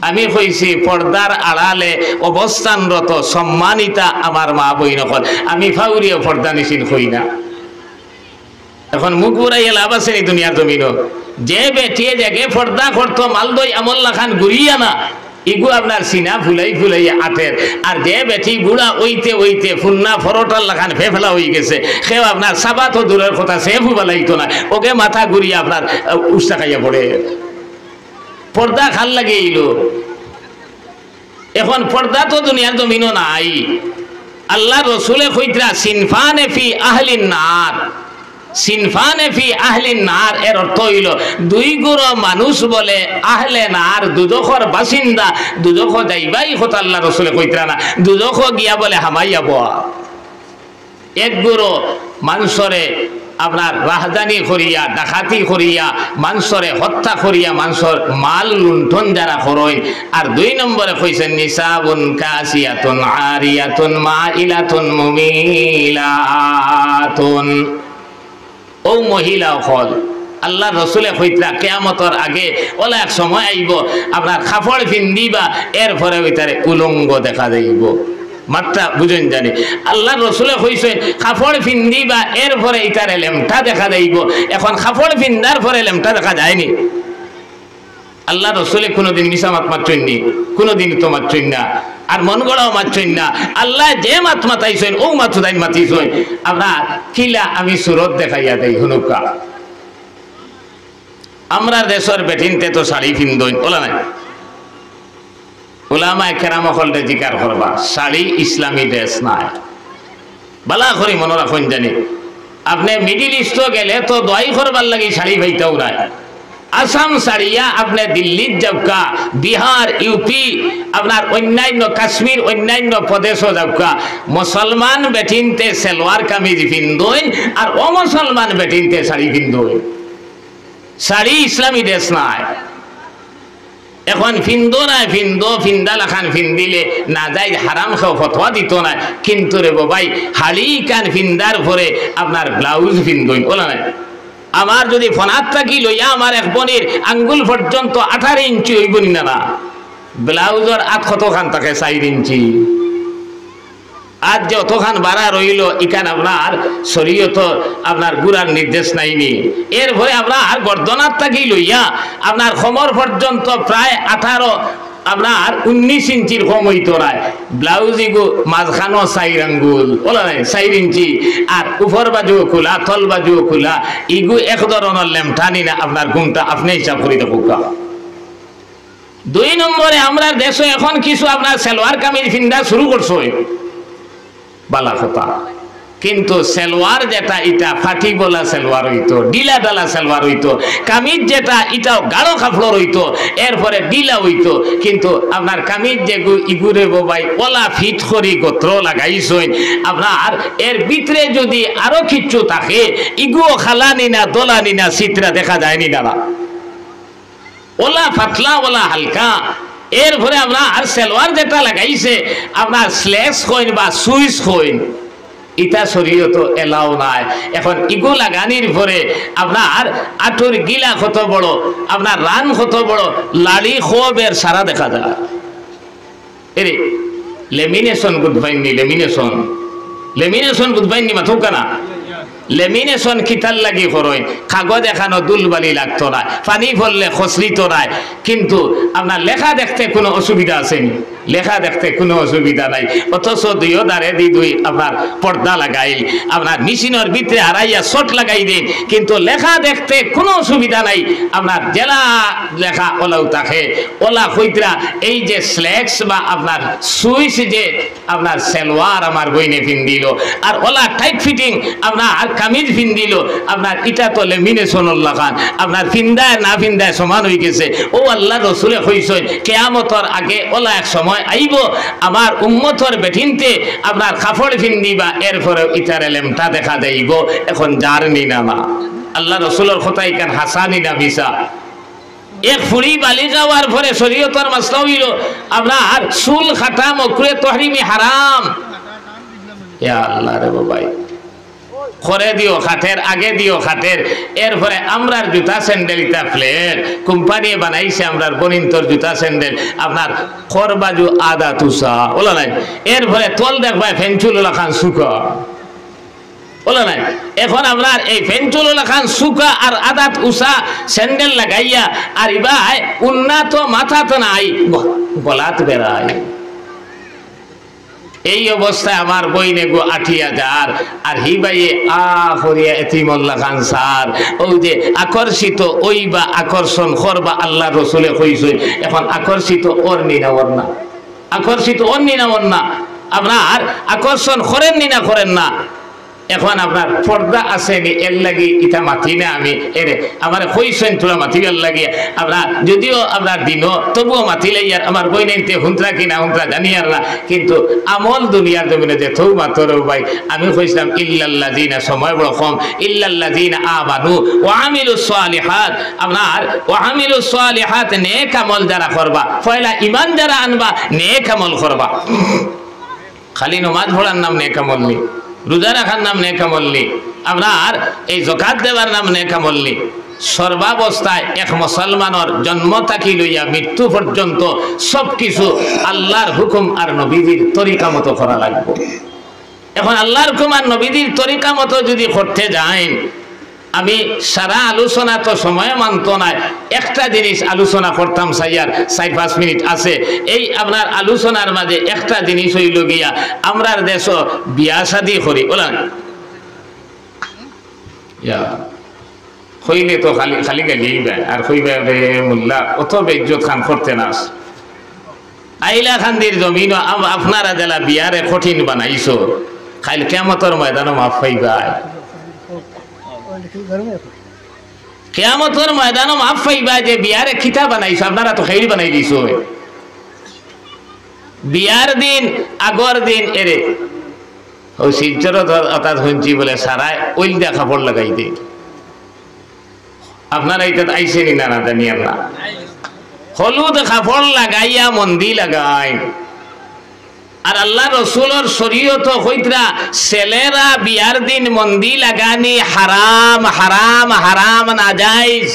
আমি কইছি পর্দার আড়ালে অবস্থানরত সম্মানিতা আমার মা বই নকল, আমি ফাউরিও পর্দা নিশিন হই না। এখন মুখ বুড়াইয়া লাভ আছে নি দুনিয়ার জমিন? যে বেটিয়ে জাগে পর্দা করতো মালদই আমল্লা খান ঘুরিয়া না, ইগু আপনার সিনা ফুলাই ফুলাইয়া আটের। আর যে বেটি বুড়া ওইতে ওইতে ফুন্না ফরটার লাখান ফেফেলা হয়ে গেছে, সেও আপনার সাবা তো দূরের কথা, সে ফুবালাইতো না, ওকে মাথা ঘুরিয়া আপনার উস্তা খাইয়া পড়ে। পর্দা খাল লাগে এইলো। এখন পর্দা তো দুনিয়ার জমিনও নাই। আল্লাহ রসুলে কইতরা সিনফানে ফি আহলিন নার, সিনফানে ফি আহলিন নার, এর অর্থ হইল দুই গুরু মানুষ বলে আহলে নার, দুজখর বাসিন্দা, দুজখ যাইবাই কথা আল্লাহ রসুলে কইতরা না, দুজখ গিয়া বলে হামাইয়া বয়া। এক গুরু মানুষরে আপনার রাহদানি করিয়া, ডাকাতি করিয়া, মানুষরে হত্যা করিয়া, মানুষের মাল লুণ্ঠন যারা করই। আর দুই নম্বরে কইছেন নিসাবুন কাসিয়াতুন আরিয়াতুন মাইলাতুন মুমিলাতুন, ও মহিলা হল আল্লাহ রসুলে কইতরা কিয়ামতের আগে ওলা এক সময় আইব আপনার কাপড় পিন্দিবা, এরপরে ওইটারে উলঙ্গ দেখা যাইব। মাত্রা বুঝেন জানি আল্লাহ রসুলে কইছেন কাপড় পিন্দিবা, এরপরে ইটারে লেমটা দেখা যাইব। এখন কাপড় পিন্দার পরে লেমটা দেখা যায়নি। আল্লাহ রসুলে কোনোদিন মিশা মাত মারছেন নি, কোনোদিন তো মারছেন না, আর মন গড়াও মারছেন না। আল্লাহ যে মাত মাতাইছেন ও মাতুদাইন মাতিছেন। আপনার কিলা আমি সুরত দেখাইয়া দেই হুনুকা, আমরা দেশের বেটিনতে তো শাড়ি পিন্দইন ওলা নাই। উলামায়ে কেরাম হলতে জিকার করবা শাড়ি ইসলামী ড্রেস নাই, বালা করে মনে রাখুন জানি। আপনি মিডিল ইস্টও গেলে তো দোয়াই করবার লাগি শাড়ি পাইতেও নাই। আসাম ছাড়িয়া আপনি দিল্লির যাওকা, বিহার, ইউপি, আপনার অন্যান্য কাশ্মীর, অন্যান্য প্রদেশও যাওকা, মুসলমান বেটিনতে সেলোয়ার কামিজ পিন্দইন আর অমুসলমান বেটিনতে শাড়ি পিন্দইন। শাড়ি ইসলামী ড্রেস নাই। এখন ফিন্দো নাই, ফিন্দা লাখান ফিন্দিলে না যাই হারাম খাও ফতোয়া দিত না। কিন্তু রে বাবাই হালি কান ফিন্দার পরে আপনার ব্লাউজ ফিন্দইন ওলা নাই। আমার যদি ফোনাত থাকি লইয়া আমার এক বোনের আঙ্গুল পর্যন্ত 18 ইঞ্চি হইব না, না ব্লাউজের আট কতখান থাকে 4 ইঞ্চি। আজ যে অতখান বাড়া রইল ইখান আপনার শরীয়ত আপনার গুড়ার নির্দেশ নাইনি। এরপরে আপনার গর্দনার থাকি লইয়া আপনার কোমর পর্যন্ত প্রায় 18 আপনার 19 ইঞ্চির কম হইতো না। ব্লাউজ ইগু মাঝখানো 4 আঙ্গুল ওলা নাই 4 ইঞ্চি, আর উপর বাজুও খোলা, তল বাজুও খোলা। ইগু এক ধরনের লেমঠানি না, আপনার ঘুমটা আপনি হিসাব করি দেখুকা। দুই নম্বরে আমরা দেশে এখন কিছু আপনার সালোয়ার কামিজ ফিন্দা শুরু করছো, বালা কথা। কিন্তু সেলোয়ার যেটা এটা ফাটি বলা সেলোয়ার হইতো, ডিলা ডালা সেলোয়ার হইতো। কামিজ যেটা এটাও গাঢ় কাপড় হইতো, এরপরে ডিলা হইতো। কিন্তু আপনার কামিজ যে ইগুরে বাবাই ওলা ফিট করি গোত্র লাগাইছেন, আপনার এর ভিতরে যদি আরো কিচ্ছু থাকে ইগুও খালানি না, দোলানি না, চিত্রা দেখা যায়নি দাদা। ওলা পাতলা ওলা হালকা। এরপরে আমরা আর সেলোয়ার যেটা লাগাইছে আপনার স্লেস কইন বা সুইচ কইন, ইটা শরীয়ত এলাও নাই। এখন ইগো লাগানির পরে আপনার আঁটুর গিলা কত বড়, আপনার রান কত বড়, লাড়ি খোবের সারা দেখা যায়। এরে লেমিনেশন বুঝবাইনি, লেমিনেশন বুঝবাইনি মাথুকা না। লেমিনেশন কিতার লাগি করই, কাগজ এখানো দুলবালি লাগতো না, পানি পড়লে খসরিত নাই। কিন্তু আপনার লেখা দেখতে কোনো অসুবিধা আসেনি, লেখা দেখতে কোনো অসুবিধা নাই। অথচ দুইও দাঁড়ে দুই আপনার পর্দা লাগাইল, আপনার মেশিনের ভিতরে হারাইয়া শট লাগাই দিন, কিন্তু লেখা দেখতে কোনো অসুবিধা নাই। আপনার জেলা লেখা ওলাও থাকে ওলা কইতরা। এই যে স্লেক্স বা আপনার সুইচ যে আপনার সেলোয়ার আমার বইনে পিন্দিল, আর ওলা টাইট ফিটিং আপনার কামিজ পিন্দিল, আপনার এটা তো লেমিনেশন লাগান, আপনার ফিন্দায় না ফিন্দায় সমান হয়ে গেছে। ও আল্লাহ রসুলে কইছেন কিয়ামতের আগে ওলা এক সময় আইব আমার উম্মতর বেঠিনতে আপনার কাপড় পিন্দিবা, এরপরে ইটারে লেমটা দেখা যাইব। এখন জারনি না না, আল্লাহ রসুলের কথাই কেন হাসানি না মিশা। এক ফুড়ি বালি যাওয়ার পরে শরীয়তের মাসলা হইল আপনার চুল কাটা মকরুহে তাহরিমি হারাম। ইয়া আল্লাহ রে বাবাই, করে দিও খাটের আগে দিও খাটের। এরপরে আমরার জুতা স্যান্ডেল ইটা ফ্লেট কোম্পানি বানাইছে, আমরার বনিন্তর জুতা স্যান্ডেল আপনার খর বাজু আদা তুষা ওলা নাই। এরপরে তল দেখবা ফেঞ্চুলা খান সুকা ওলা নাই। এখন আপনার এই ফেঞ্চুলা খান সুকা আর আদাত উষা স্যান্ডেল লাগাইয়া আর ইবাই উন্নত মাথা তো নাই, গলাত বেড়ায়। এই অবস্থায় আমার বইনে গো 80,000 আর হিবাইয়ে আহরিয়া এতিমুল্লাহ খান স্যার। ওই যে আকর্ষিত ওই বা আকর্ষণ করবা আল্লাহ রসুলে কইছে। এখন আকর্ষিত ওর নিনা ওর না, আকর্ষিত ওর নিনা ওর না, আপনার আকর্ষণ করেন নি না করেন না। এখন আপনার পর্দা আসেনি এর লাগি ইটা মাতি না আমি এরে আমার কইছেন তোরা মাতিবার লাগে আমরা যদিও আপনার দিনও তবুও মাতিলে ইয়ার আমার বই নেইতে হুন্ত্রা কিনা হুন্ত্রা জানি আর না কিন্তু আমল দুনিয়ার জমিনে যে থৌ মাতর ভাই আমি কইছিলাম ইল্লাল্লাযিনা সময় বড় কম ইল্লাল্লাযিনা আমানু ওয়া আমিলুস সালিহাত আপনার ওয়া আমিলুস সালিহাত নেক আমল যারা করবা পয়লা ঈমান যারা আনবা নেক আমল করবা খালি নামাজ পড়ার নাম নেক আমল নেই রোজা রাখার নাম নেক আমল নেই আপনার এই যাকাত দেওয়ার নাম নেক আমল নেই সর্বাবস্থায় এক মুসলমানের জন্ম থাকি লইয়া মৃত্যু পর্যন্ত সবকিছু আল্লাহর হুকুম আর নবীজির তরিকা মতো করা লাগবে এখন আল্লাহর হুকুম আর নবীজির তরিকা মতো যদি করতে যান আমি সারা আলোচনা তো সময় মানত না একটা জিনিস আলোচনা করতাম সাইয়ার 4-5 মিনিট আছে এই আপনার আলোচনার মাঝে একটা জিনিস হইল গিয়া আমরার দেশ বিয়া শাদী করি বলেন হইলে তো খালি খালি গালিয়ে আর হইবে মোল্লা অত বেজ্জত খান করতে না আইলা খান্দির জমিন আপনারা জেলা বিয়ারে কঠিন বানাইছো খাইল কিয়ামতের ময়দানও মাফ পাইবা কিয়ামতের ময়দানও মাফ পাইবা যে বিয়ারে খিতা বানাইছো আপনারা তো খেইরি বানাই দিছো বিয়ার দিন আগর দিন এরে ওই শিলচর অর্থাৎ শুনছি বলে সারায় ওইল দিয়া কাপড় লাগাই দে আপনারা এটা আইসেনি না না জানি না হলুদ কাপড় লাগাইয়া মন্দি লাগাই আর আল্লাহ রসুলের শরীয়ত হইতরা ছেলেরা বিয়ার দিন মন্দি লাগানি হারাম হারাম হারাম নাজায়েজ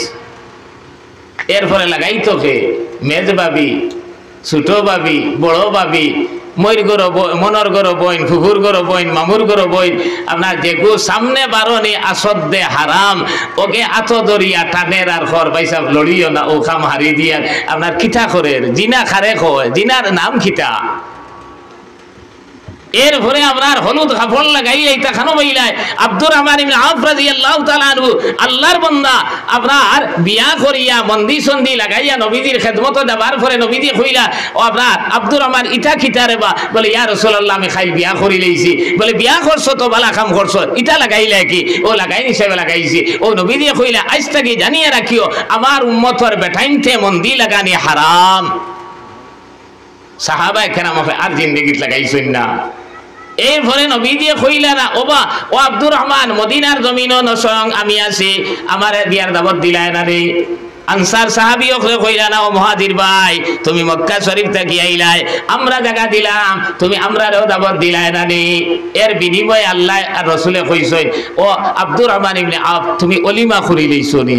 এরপরে লাগাইতো কে মেজ বাবি ছোট বাবি বড় বাবি ময়ূর গরো মনর গরো বইন ফুকুর গরো বইন মামুর গরো বইন আপনার যেগু সামনে বারণি আসদ দে হারাম ওকে আত দরিয়া টানের আর খর বাইসা লড়িও না ও খাম হারি দিয়া আপনার কিতা করে জিনা খারে কয় জিনার নাম কিতা এরপরে আপনার হলুদ কাপড় লাগাই এইটা খানো বইলাই আব্দুর রহমান ইবনে আউফ রাদিয়াল্লাহু তাআলা আনহু আল্লাহর বান্দা আপনার বিয়া করিয়া মন্দি সন্ধি লাগাইয়া নবীজির খেদমত দেবার পরে নবীজি কইলা ও আপনার আব্দুর রহমান ইটা খিতা রে বা বলে ইয়া রাসূলুল্লাহ আমি খাই বিয়া করি লইছি বলে বিয়া করছো তো বালা কাম করছো ইটা লাগাইলা কি ও লাগাইনি হিসেবে লাগাইছি ও নবীজি কইলা আজ থেকে জানিয়ে রাখিও আমার উম্মতর বেটাইনতে মন্দি লাগানি হারাম সাহাবায়ে কেরাম আর জিন্দেগিত লাগাইছেন না এরপরে নবী দিয়ে কইলা না ওবা ও আব্দুর রহমান মদিনার জমিনও নসং আমি আছি আমার বিয়ার দাবত দিলাই না রে আনসার সাহাবী ওকে কইলা না ও মুহাজির ভাই তুমি মক্কা শরীফ থেকে আইলাই আমরা জায়গা দিলাম তুমি আমরারও দাবত দিলাই না রে এর বিনিময়ে আল্লাহ আর রাসূলে কইছেন ও আব্দুর রহমান ইবনে আউফ তুমি অলিমা করি লইছো নি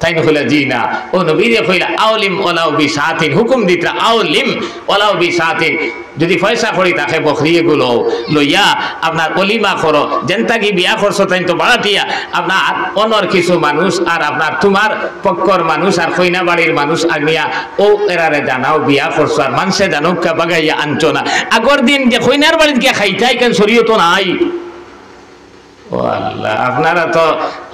তাই কইলা জি না ও নবী দিয়ে কইলা আউলিম ওয়ালাউ বিসাতিন হুকুম দিতরা আউলিম ওয়ালাউ বিসাতিন যদি পয়সা করি তাকে বকরিয়ে গুলো লইয়া আপনার অলিমা করো যেনটা কি বিয়া করছো তাই তো বাড়াটিয়া আপনার অনর কিছু মানুষ আর আপনার তোমার পক্ষর মানুষ আর কইনা বাড়ির মানুষ আগিয়া ও এরারে জানাও বিয়া করছো আর মানুষে জানুক বাগাইয়া আনছো না আগর দিন যে কইনার বাড়িতে গিয়ে খাইতাই কেন শরীয়ত নাই ও আল্লাহ আপনারা তো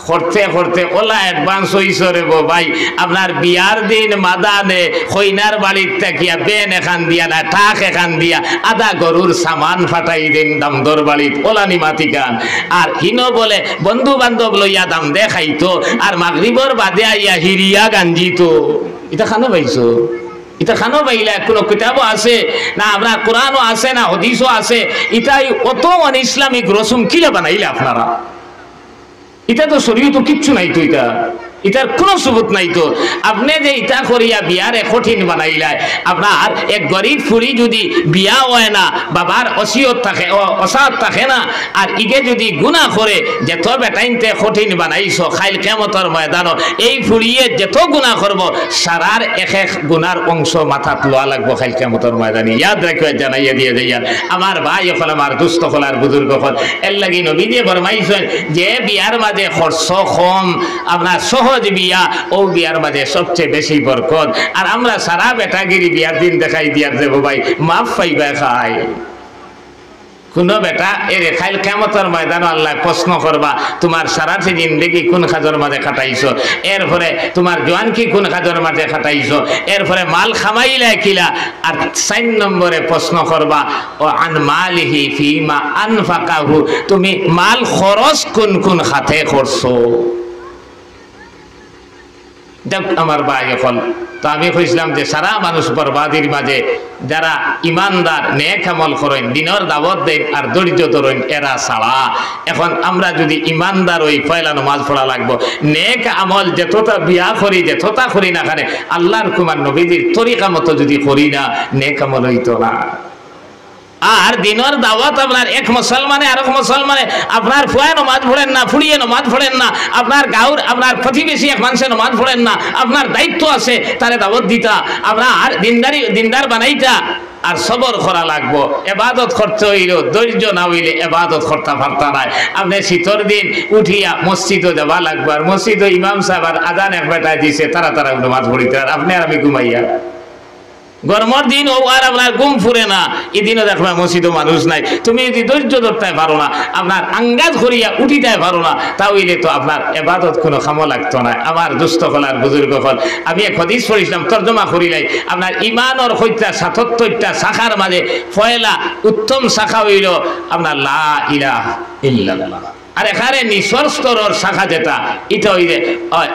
করতে করতে ওলা অ্যাডভান্স হইছো রে ভাই আপনার বিয়ার দিন মাদানে কইনার বাড়ির থাকিয়া বেন এখান দিয়া না টাক এখান দিয়া আদা গরুর সামান ফাটাই দিন দামদর বাড়িত ওলানি মাতিকান আর হিনো বলে বন্ধু বান্ধব লইয়া দাম দেখাইতো আর মাগরিবর বাদে আইয়া হিরিয়া গাঞ্জিতো এটা খানো পাইছো এটা খানো পাইলা কোনো কিতাবও আছে না আপনার কোরআনও আছে না হাদিসও আছে এটাই অত অন ইসলামিক রসুম কিলা বানাইলে আপনারা এটা তো শরীয়ত কিচ্ছু নাই তো এটার কোনো সুবুত নাই তো আপনি যে ইটা করিয়া বিয়ারে কঠিন বানাইলাই আপনার এক গরিব ফুরি যদি বিয়া হয় না বাবার অসিয়ত থাকে অসাদ থাকে না আর ইগে যদি গুনাহ করে যেত বেটাইনতে কঠিন বানাইছো খাইল কিয়ামতের ময়দান এই ফুরিয়ে যেত গুনাহ করব সারার এক এক গুনার অংশ মাথাত লওয়া লাগবো খাইল কিয়ামতের ময়দানে ইয়াদ রাখিয়া জানাইয়া দিয়ে যাইয়া আমার ভাই হল আমার দুস্থ হল আর বুজুর্গ হল এর লাগি নবী দিয়ে ফরমাইছেন যে বিয়ার মাঝে খরচ কম আপনার সহজ বিয়া ও বিয়ার মাঝে সবচেয়ে বেশি বরকত আর আমরা সারা বেটাগিরি বিয়ার দিন দেখাই দিয়ার দেবো ভাই মাফ পাইবা খাই কোনো বেটা এর খাইল কিয়ামতের ময়দানে আল্লাহ প্রশ্ন করবা তোমার সারাটি জিন্দেগি কোন কাজের মাঝে খাটাইছো, এরপরে তোমার জোয়ান কি কোন কাজের মাঝে খাটাইছো, এরপরে মাল খামাইলা কিলা, আর 4 নম্বরে প্রশ্ন করবা ও আন মালিহি ফিমা আনফাকাহু, তুমি মাল খরচ কোন কোন খাতে করছো। দেখ আমার ভাই, এখন তো আমি কইছিলাম যে সারা মানুষ বরবাদির মাঝে যারা ইমানদার নেক আমল করেন, দিনের দাওয়াত দেন আর ধৈর্য ধরেন, এরা ছাড়া এখন আমরা যদি ইমানদার ওই পয়লা নামাজ পড়া লাগবো, নেক আমল যতটা বিয়া করি যতটা করি না খানে আল্লাহর কুমার নবীজির তরিকা মতো যদি করি না, নেক আমল হইতো না। আর দিনের দাওয়াত আপনার এক মুসলমানে আর এক মুসলমানে আপনার ফুয়ায় নমাজ পড়েন না, ফুড়িয়ে নমাজ পড়েন না, আপনার গাঁর আপনার প্রতিবেশী এক মানুষের নমাজ পড়েন না, আপনার দায়িত্ব আছে তারে দাওয়াত দিতা, আপনার দিনদার বানাইতা আর সবর করা লাগবো। এবাদত করতে হইল, ধৈর্য না হইলে এবাদত করতে পারতা নাই। আপনি শীতর দিন উঠিয়া মসজিদও যাওয়া লাগবো, আর মসজিদও ইমাম সাহেব আর আজান এক বেটায় দিছে তারা নমাজ পড়িতে, আর আপনি আর আমি ঘুমাইয়া। গরমের দিন ও আর আপনার ঘুম ফুরে না, এদিনও দেখবে মসজিদও মানুষ নাই, তুমি যদি ধৈর্য ধরতে পারো না, আপনার আঙ্গাজ করিয়া উঠিতে পারো না, তাহলে তো আপনার এবাদত কোনো খামো লাগতো না। আমার দুস্থ হল আর বুজুর্গ হল, আমি এক হাদিস পড়িছিলাম, তর্জমা করিলাই, আপনার ইমানর হইতা ৭৭টা শাখার মাঝে পয়লা উত্তম শাখা হইল আপনার লা ইলাহা ইল্লাল্লাহ। আর এখানে নিচর স্তরের শাখা যেটা এটা ওই যে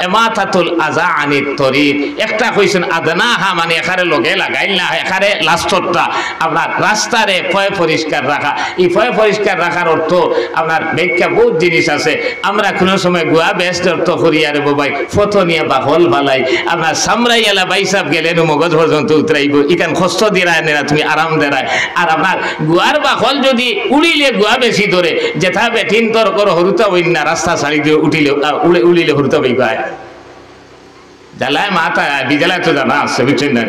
এমাতাতুল আযা আনিত তরিক, একটা কইছেন আদনাহা মানে এখানে লগে লাগাইল না, এখানে লাস্টরটা আপনার রাস্তারে পয় পরিষ্কার রাখা। এই পয় পরিষ্কার রাখার অর্থ আপনার ব্যাখ্যা বহুত জিনিস আছে। আমরা কোনো সময় গুয়া ব্যস্ত অর্থ করি আর বাবাই ফটো নিয়ে বা হল বালাই আপনার সামরাই এলা বাইসাব গেলে মগজ পর্যন্ত উতরাইব, ইখান কষ্ট দিরায় না তুমি আরাম দেরায়। আর আপনার গুয়ার বা হল যদি উড়িলে গুয়া বেশি ধরে যেথা বেঠিন তর হরুতা বইন না, রাস্তা ছাড়ি দিয়ে উড়িলে হরুতা বই পায় জ্বালায় মাথা বিজালায় তো জানা আছে, বুঝছেন না?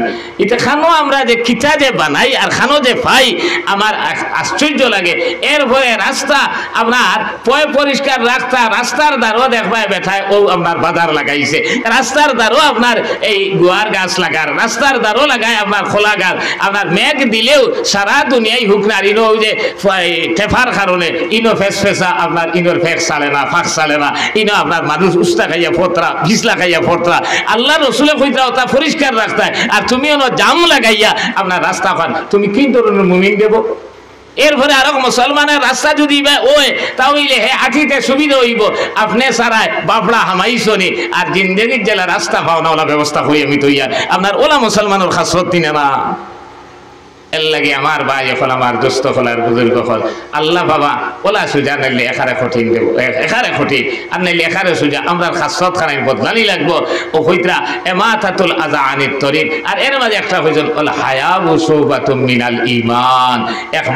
এটা খানো আমরা যে কিতা যে বানাই আর খানো যে পাই আমার আশ্চর্য লাগে। এরপরে রাস্তা আপনার পয় পরিষ্কার রাস্তা, রাস্তার দ্বারও দেখবায় ব্যথায় ও আপনার বাজার লাগাইছে, রাস্তার দ্বারও আপনার এই গুয়ার গাছ লাগার, রাস্তার দ্বারও লাগায় আপনার খোলা গাছ। আপনার মেঘ দিলেও সারা দুনিয়ায় হুক না, ইনো যে টেফার কারণে ইনো ফেসা আপনার ইনোর ফেক চালে না, ফাঁক চালে না, ইনো আপনার মানুষ উস্তা খাইয়া ফোতরা ভিসলা খাইয়া ফোতরা। আল্লাহ রসুলে কইতা ওটা পরিষ্কার রাখতে, আর তুমি জাম লাগাইয়া আপনার রাস্তা খান, তুমি কি ধরনের মুমিন দেব? এরপরে আরো মুসলমানের রাস্তা যদি ওই তাহলে হে আঠিতে সুবিধা হইব, আপনি সারায় বাপড়া হামাইছনি আর জিন্দেগির জেলা রাস্তা পাও না, ওলা ব্যবস্থা হই আমি তৈয়া আপনার ওলা মুসলমানের খাসরত দিনে না। এর লাগে আমার ভাই এখন আমার দুস্থ হলার বুজুর্গ হল আল্লাহ বাবা ওলা সুজা নাইলে এখারে কঠিন দেব, এখারে কঠিন আর নাইলে এখারে সুজা আমরা খাসরত খানায় বদলানি লাগবো। ও হইতরা এমাতাতুল আযা আনিত তরিক। আর এর মাঝে একটা হইল ওলা হায়াবু শুবাতুম মিনাল ঈমান। এক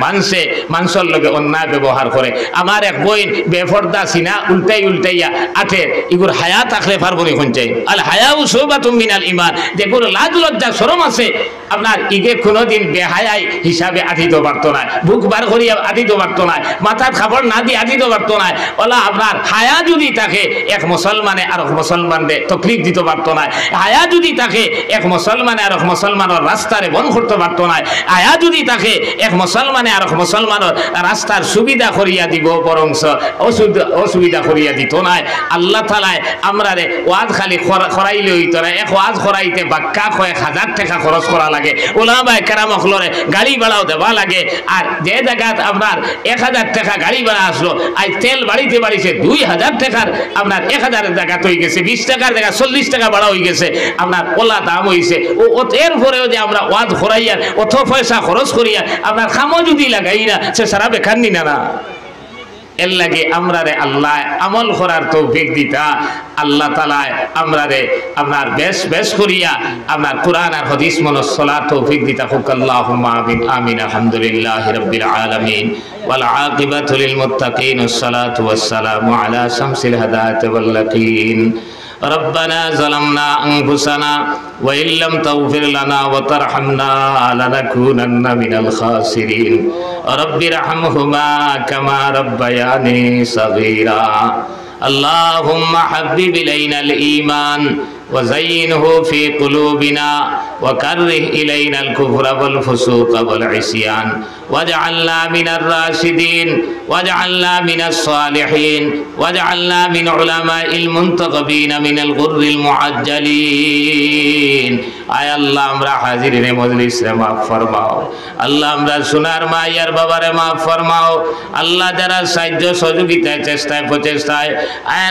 মানুষের লগে অন্যায় ব্যবহার করে, আমার এক বইন বেফরদা সিনা উল্টাইয়া আঠে, এগুর হায়া থাকলে পারবো নি শুনছে আল হায়াবু শুবাতুম মিনাল ঈমান। যেগুলো লাজ লজ্জা শরম আছে আপনার ইগে কোনোদিন বেহায় হিসাবে আঠিতে পারতো না, বুক বার করিয়া আঠিতে পারতো না, মাথার খাবার না দিয়ে আঠিতে পারতো না। ওলা আপনার হায়া যদি থাকে এক মুসলমানে আর মুসলমানদের তকলিফ দিতে পারতো না, হায়া যদি থাকে এক মুসলমানে আর মুসলমানের রাস্তারে বন্ধ করতে পারতো না, হায়া যদি থাকে এক মুসলমানে আর মুসলমানের রাস্তার সুবিধা করিয়া দিব, বরং অসুবিধা করিয়া দিত না। আল্লাহ তাআলা আমরা রে ওয়াজ খালি করাইলে হইতো না, এক ওয়াজ করাইতে বাক্কা 1000 টাকা খরচ করা লাগে, ওলামায়ে কেরাম হলরে গাড়ি ভাড়াও দেওয়া লাগে। আর যে জায়গাত আপনার 1000 টাকা গাড়ি ভাড়া আসলো, আজ তেল বাড়িতে বাড়িছে 2000 টাকার আপনার 1000 জায়গা হয়ে গেছে, 20 টাকার জায়গা 40 টাকা ভাড়া হয়ে গেছে, আপনার ওলা দাম হয়েছে। ও এরপরেও যে আমরা ওয়াজ করাইয়া অত পয়সা খরচ করিয়া আপনার খামো যদি লাগাই না, সে সারা বেকার নি না। এর লাগে আমরা রে আল্লাহ আমল করার তৌফিক দিতা, আল্লাহ তাআলা আমরা রে আপনার বেশ করিয়া আপনার কোরআন আর হাদিস মনস সালাত তৌফিক দিতা। হুক আল্লাহুম্মা আমিন আমিন। আলহামদুলিল্লাহি রাব্বিল আলামিন ওয়াল আকিবাতু লিল মুত্তাকিন ওয়াসসালাতু ওয়াসসালামু আলা শামসিল হাদায়াতি ওয়াল ইয়াকিন। ربنا ظلمنا أنفسنا وإن لم تغفر لنا وترحمنا لنكونن من الخاسرين رب ارحمهما كما ربياني صغيرا اللهم حبب إلينا الإيمان وزينه في قلوبنا وكره إلينا الكفر والفسوق والعصيان واجعلنا من الراشدين واجعلنا من الصالحين واجعلنا من علماء المنتخبين من الغر المعجلين আয় আল্লাহ আমরা হাজিরিনে মজলিস রে মাফ ফরমাও আল্লাহ আমরা সোনার মাইয়ার বাবারে মাফ ফরমাও আল্লাহ যারা সাহায্য সহযোগিতায় চেষ্টায় প্রচেষ্টায় আয়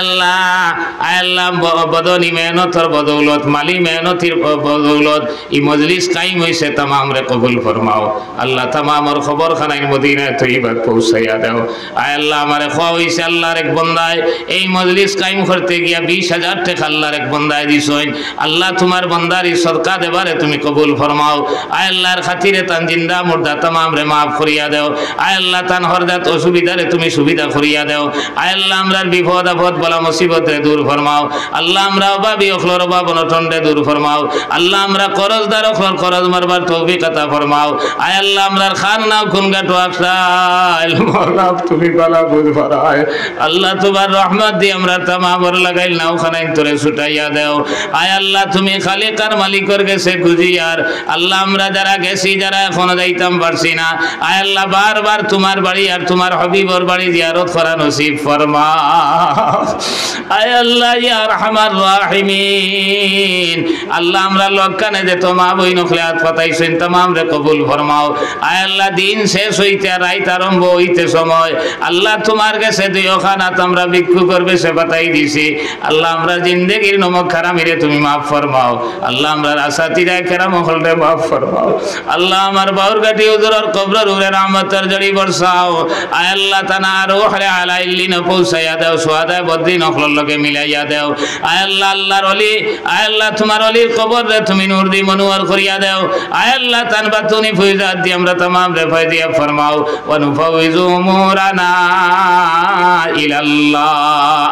আল্লাহ বদনি মেহনতর বদৌলত মালি মেহনতির বদৌলত এই মজলিস কায়েম হইছে तमाम রে কবুল ফরমাও আল্লাহ तमामর খবর খানায় মদিনায় তৈয়বা পৌঁছাইয়া দাও আয় আল্লাহ আমারে খাওয়া হইছে আল্লাহর এক বান্দায় এই মজলিস কায়েম করতে গিয়া 20,000 টাকা আল্লাহর এক বান্দায় দিছইন আল্লাহ তোমার বান্দারই সদকা দেবারে তুমি কবুল ফরমাও আয় আল্লাহর খাতিরে তান জিন্দা মুর্দা तमाम রে maaf করিয়া দাও আয় আল্লাহ তান হরজাত অসুবিধারে তুমি সুবিধা করিয়া দাও আয় আল্লাহ আমরার বিপদ আপদ বলা মুসিবত রে দূর ফরমাও আল্লাহ আমরা অভাবী অখলর অভাব অনটন রে দূর ফরমাও আল্লাহ আমরা করজদার অখলর করজ মারবার তৌফিক আতা ফরমাও আয় আল্লাহ আমরার খান নাও খুনগাট ওয়াকসাইল মাওলা তুমি বালা বুঝ ফরায় আল্লাহ তোমার রহমত দি আমরা तमाम ওর লাগাইল নাও খানাই তোরে ছুটাইয়া দাও আয় আল্লাহ তুমি খালিকার মালিকর গেছে গুজিয়ার আল্লাহ আমরা যারা গেছি যারা এখনো যাইতাম পারছি না আয় আল্লাহ বারবার তোমার বাড়ি আর তোমার হাবিবর বাড়ি জিয়ারত করা নসিব ফরমাও আয় আল্লাহ ইয়া আরহামার রাহিমিন আল্লাহ আমরা লক্কানে যে তোমা বই নখলাত পাতাইছেন तमाम রে কবুল ফরমাও আয় আল্লাহ দিন শেষ হইতে রাত আরম্ভ হইতে সময় আল্লাহ তোমার কাছে দুইখানাত আমরা ভিক্ষু করবে সে পাতাই দিছি আল্লাহ আমরা জিন্দেগির নমক খারামিরে তুমি maaf ফরমাও আল্লাহ আমরা আসাতিরা কেরাম হলরে maaf ফরমাও আল্লাহ আমার বাউরগাটি হুজুরের কবরের উপরে রহমতের জড়ি বর্ষাও আয় আল্লাহ তানা রূহে আলা ইল্লিন পৌঁছাইয়া দাও সুহাদায়ে বদ্রিন হলর লগে মিলাইয়া দাও আয় আল্লাহ আল্লাহর ওলি আয় আল্লাহ তোমার ওলির কবরে তুমি নূর দি মনোয়ার করিয়া দাও আয় আল্লাহ তান বাতুনি ফুইজাত দি আমরা तमाम রে ফায়দিয়া ফরমাও ওয়া নুফাউযু উমুরানা ইলাল্লাহ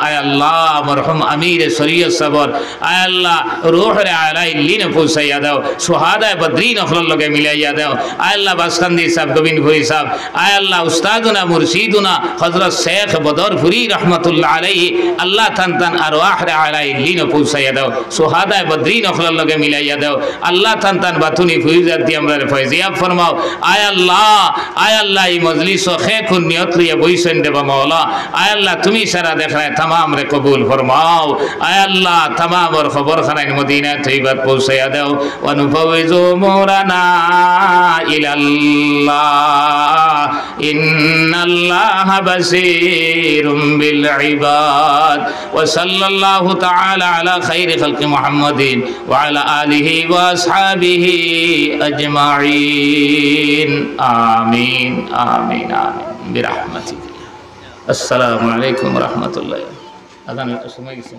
আয় আল্লাহ মরহুম আমির শরীয়ত সবর আয় আল্লাহ রূহে আলা ইল্লিন পৌঁছাইয়া দাও সুহাদায়ে বদ্রিন হলর লগে মিলাইয়া দাও আয় আল্লাহ বাসখান্দি সাহেব গোবিন্দপুরি সাহেব আয় আল্লাহ উস্তাদুনা মুর্শিদুনা হযরত শেখ বদরপুরি রাহমাতুল্লাহ আলাইহি আল্লাহ তান তান আরওয়াহ রে আলা ইল্লিন পৌঁছাইয়া দাও সুহাদায়ে বদ্রিন হলর লগে মিলাইয়া দাও আল্লাহ তান তান বাতুনি ফুইজাত দি আমরা ফয়জিয়া ফরমাও আয় আল্লাহ এই মজলিস ও খেকুন নিয়ত লিয়া বইছেন দেবা মাওলা আয় আল্লাহ তুমি সারা দেখায় तमाम রে কবুল ফরমাও আয় আল্লাহ तमाम ওর খবর খানায় মদিনা তৈয়বা পৌঁছাইয়া দাও ওয়া নুফাউযু মুরানা ইলাল্লাহ ইন্নাল্লাহা বাসীরুম বিল ইবাদ ওয়া সাল্লাল্লাহু তাআলা আলা খাইরি খালকি মুহাম্মাদিন ওয়া আলা আলিহি ওয়া আসহাবিহি আজমাইন আমিন আমিন আমিন বিরহমাতিকা আসসালামু আলাইকুম ওয়া রাহমাতুল্লাহ আযানের সময় গেছে